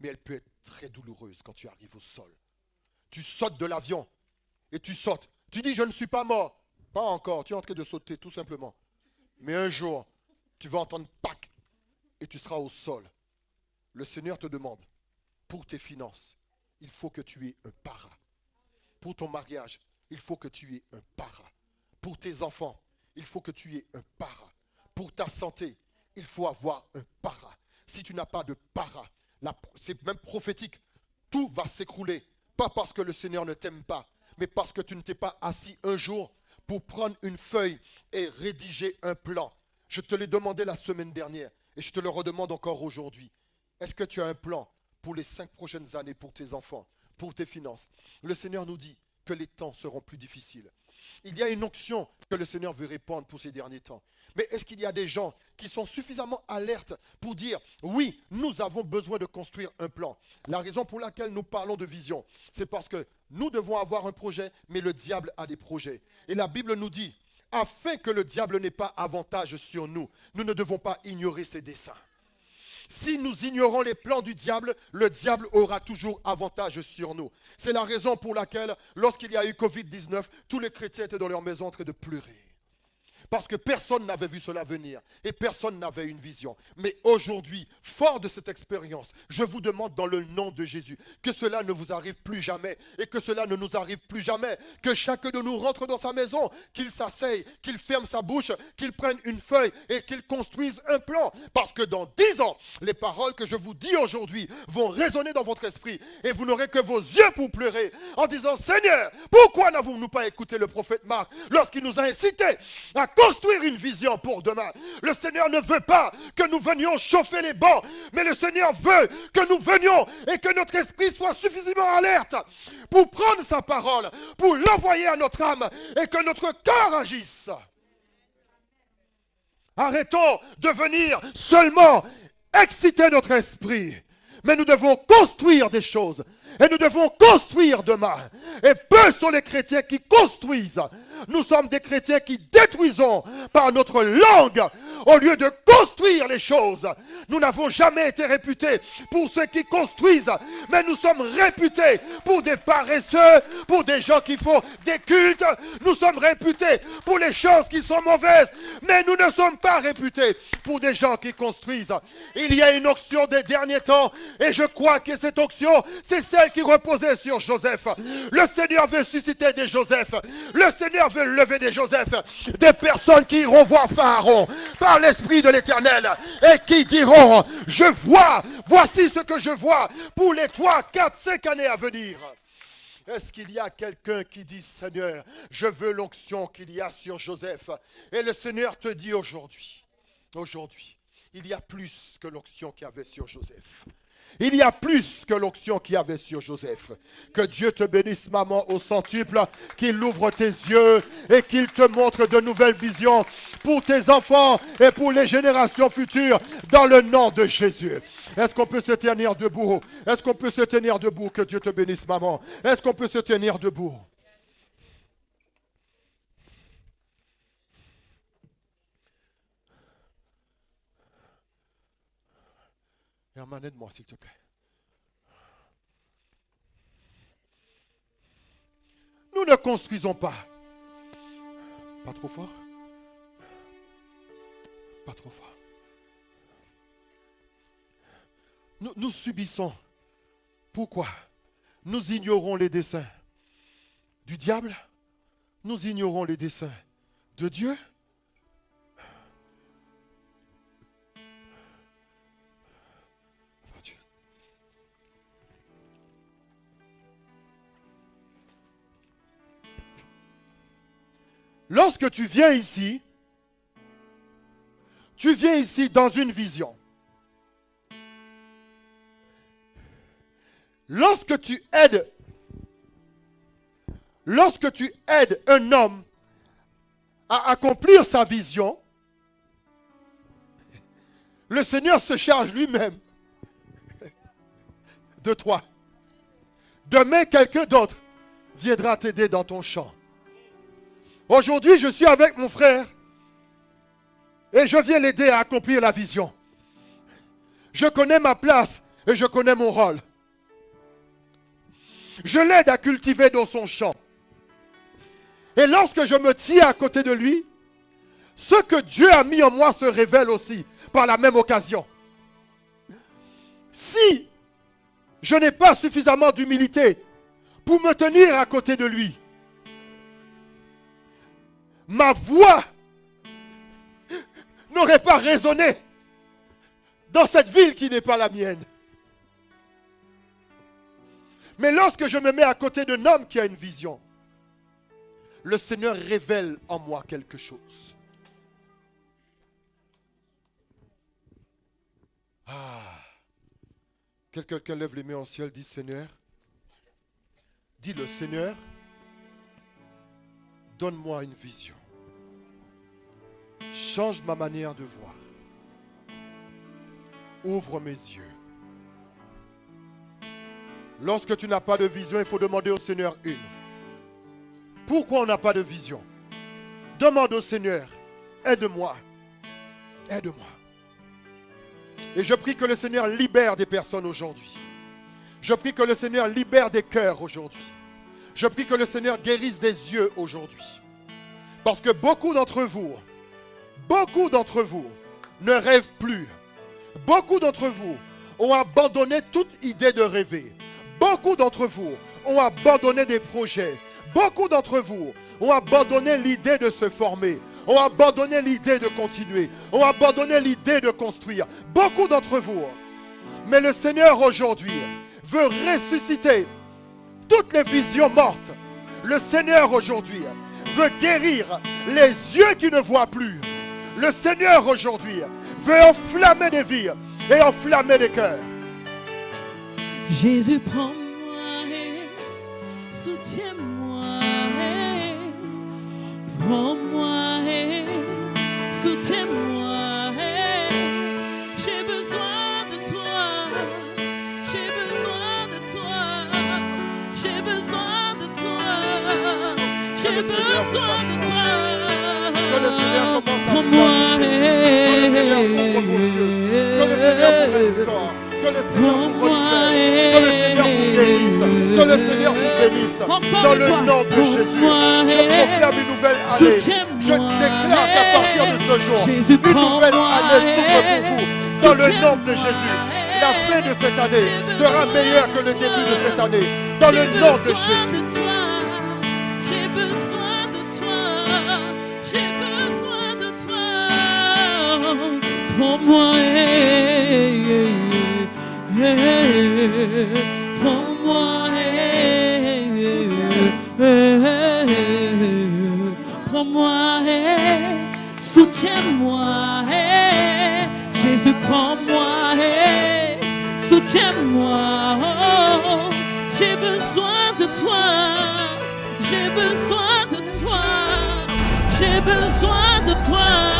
F: Mais elle peut être très douloureuse quand tu arrives au sol. Tu sautes de l'avion et tu sautes. Tu dis, je ne suis pas mort. Pas encore, tu es en train de sauter tout simplement. Mais un jour, tu vas entendre pac et tu seras au sol. Le Seigneur te demande, pour tes finances, il faut que tu aies un para. Pour ton mariage, il faut que tu aies un para. Pour tes enfants, il faut que tu aies un para. Pour ta santé, il faut avoir un para. Si tu n'as pas de para, c'est même prophétique, tout va s'écrouler. Pas parce que le Seigneur ne t'aime pas, mais parce que tu ne t'es pas assis un jour pour prendre une feuille et rédiger un plan. Je te l'ai demandé la semaine dernière et je te le redemande encore aujourd'hui. Est-ce que tu as un plan pour les 5 prochaines années pour tes enfants, pour tes finances? Le Seigneur nous dit que les temps seront plus difficiles. Il y a une onction que le Seigneur veut répandre pour ces derniers temps. Mais est-ce qu'il y a des gens qui sont suffisamment alertes pour dire, oui, nous avons besoin de construire un plan? La raison pour laquelle nous parlons de vision, c'est parce que nous devons avoir un projet, mais le diable a des projets. Et la Bible nous dit, afin que le diable n'ait pas avantage sur nous, nous ne devons pas ignorer ses desseins. Si nous ignorons les plans du diable, le diable aura toujours avantage sur nous. C'est la raison pour laquelle, lorsqu'il y a eu Covid-19, tous les chrétiens étaient dans leur maison en train de pleurer. Parce que personne n'avait vu cela venir et personne n'avait une vision. Mais aujourd'hui, fort de cette expérience, je vous demande dans le nom de Jésus que cela ne vous arrive plus jamais et que cela ne nous arrive plus jamais. Que chacun de nous rentre dans sa maison, qu'il s'asseye, qu'il ferme sa bouche, qu'il prenne une feuille et qu'il construise un plan. Parce que dans 10 ans, les paroles que je vous dis aujourd'hui vont résonner dans votre esprit et vous n'aurez que vos yeux pour pleurer en disant, Seigneur, pourquoi n'avons-nous pas écouté le prophète Marc lorsqu'il nous a incités à construire une vision pour demain. Le Seigneur ne veut pas que nous venions chauffer les bancs, mais le Seigneur veut que nous venions et que notre esprit soit suffisamment alerte pour prendre sa parole, pour l'envoyer à notre âme et que notre cœur agisse. Arrêtons de venir seulement exciter notre esprit, mais nous devons construire des choses. Et nous devons construire demain. Et peu sont les chrétiens qui construisent. Nous sommes des chrétiens qui détruisons par notre langue au lieu de construire les choses. Nous n'avons jamais été réputés pour ceux qui construisent, mais nous sommes réputés pour des paresseux, pour des gens qui font des cultes. Nous sommes réputés pour les choses qui sont mauvaises, mais nous ne sommes pas réputés pour des gens qui construisent. Il y a une onction des derniers temps et je crois que cette onction, c'est celle qui reposait sur Joseph. Le Seigneur veut susciter des Joseph. Le Seigneur veut lever des Joseph, des personnes qui iront voir Pharaon par l'Esprit de l'Éternel et qui diront, je vois, voici ce que je vois pour les 3, 4, 5 années à venir. Est-ce qu'il y a quelqu'un qui dit, Seigneur, je veux l'onction qu'il y a sur Joseph? Et le Seigneur te dit aujourd'hui, il y a plus que l'onction qu'il y avait sur Joseph. Il y a plus que l'onction qu'il y avait sur Joseph. Que Dieu te bénisse, maman, au centuple, qu'il ouvre tes yeux et qu'il te montre de nouvelles visions pour tes enfants et pour les générations futures, dans le nom de Jésus. Est-ce qu'on peut se tenir debout? Est-ce qu'on peut se tenir debout? Que Dieu te bénisse, maman. Est-ce qu'on peut se tenir debout? Herman, aide-moi, s'il te plaît. Nous ne construisons pas. Pas trop fort? Pas trop fort. Nous subissons. Pourquoi? Nous ignorons les desseins du diable. Nous ignorons les desseins de Dieu. Lorsque tu viens ici dans une vision. Lorsque tu aides un homme à accomplir sa vision, le Seigneur se charge lui-même de toi. Demain, quelqu'un d'autre viendra t'aider dans ton champ. Aujourd'hui, je suis avec mon frère et je viens l'aider à accomplir la vision. Je connais ma place et je connais mon rôle. Je l'aide à cultiver dans son champ. Et lorsque je me tiens à côté de lui, ce que Dieu a mis en moi se révèle aussi par la même occasion. Si je n'ai pas suffisamment d'humilité pour me tenir à côté de lui, ma voix n'aurait pas résonné dans cette ville qui n'est pas la mienne. Mais lorsque je me mets à côté d'un homme qui a une vision, le Seigneur révèle en moi quelque chose. Quelqu'un lève les mains au ciel, dit Seigneur, dis-le Seigneur, donne-moi une vision. Change ma manière de voir. Ouvre mes yeux. Lorsque tu n'as pas de vision, il faut demander au Seigneur une. Pourquoi on n'a pas de vision? Demande au Seigneur, aide-moi. Aide-moi. Et je prie que le Seigneur libère des personnes aujourd'hui. Je prie que le Seigneur libère des cœurs aujourd'hui. Je prie que le Seigneur guérisse des yeux aujourd'hui. Parce que beaucoup d'entre vous ne rêvent plus. Beaucoup d'entre vous ont abandonné toute idée de rêver. Beaucoup d'entre vous ont abandonné des projets. Beaucoup d'entre vous ont abandonné l'idée de se former. Ont abandonné l'idée de continuer. Ont abandonné l'idée de construire. Beaucoup d'entre vous. Mais le Seigneur aujourd'hui veut ressusciter toutes les visions mortes. Le Seigneur aujourd'hui veut guérir les yeux qui ne voient plus. Le Seigneur aujourd'hui veut enflammer des vies et enflammer des cœurs.
E: Jésus, prends-moi et soutiens-moi. Prends-moi et soutiens-moi. J'ai besoin de toi. J'ai besoin de toi. J'ai besoin de toi. J'ai besoin de toi.
F: Que le Seigneur commence à
E: Prends-moi
F: que le Seigneur ouvre vos yeux. Que le Seigneur vous restaure. Que le Seigneur vous relibère. Que le Seigneur vous guérisse. Que le Seigneur vous bénisse. Dans le nom de Jésus, je proclame une nouvelle année. Je déclare qu'à partir de ce jour, une nouvelle année s'ouvre pour vous. Dans le nom de Jésus, la fin de cette année sera meilleure que le début de cette année. Dans le nom de Jésus.
E: J'ai besoin de toi. J'ai besoin de toi. Prends-moi prends-moi prends-moi soutiens-moi. Jésus, prends-moi soutiens-moi. Oh, j'ai besoin de toi. J'ai besoin de toi. J'ai besoin de toi.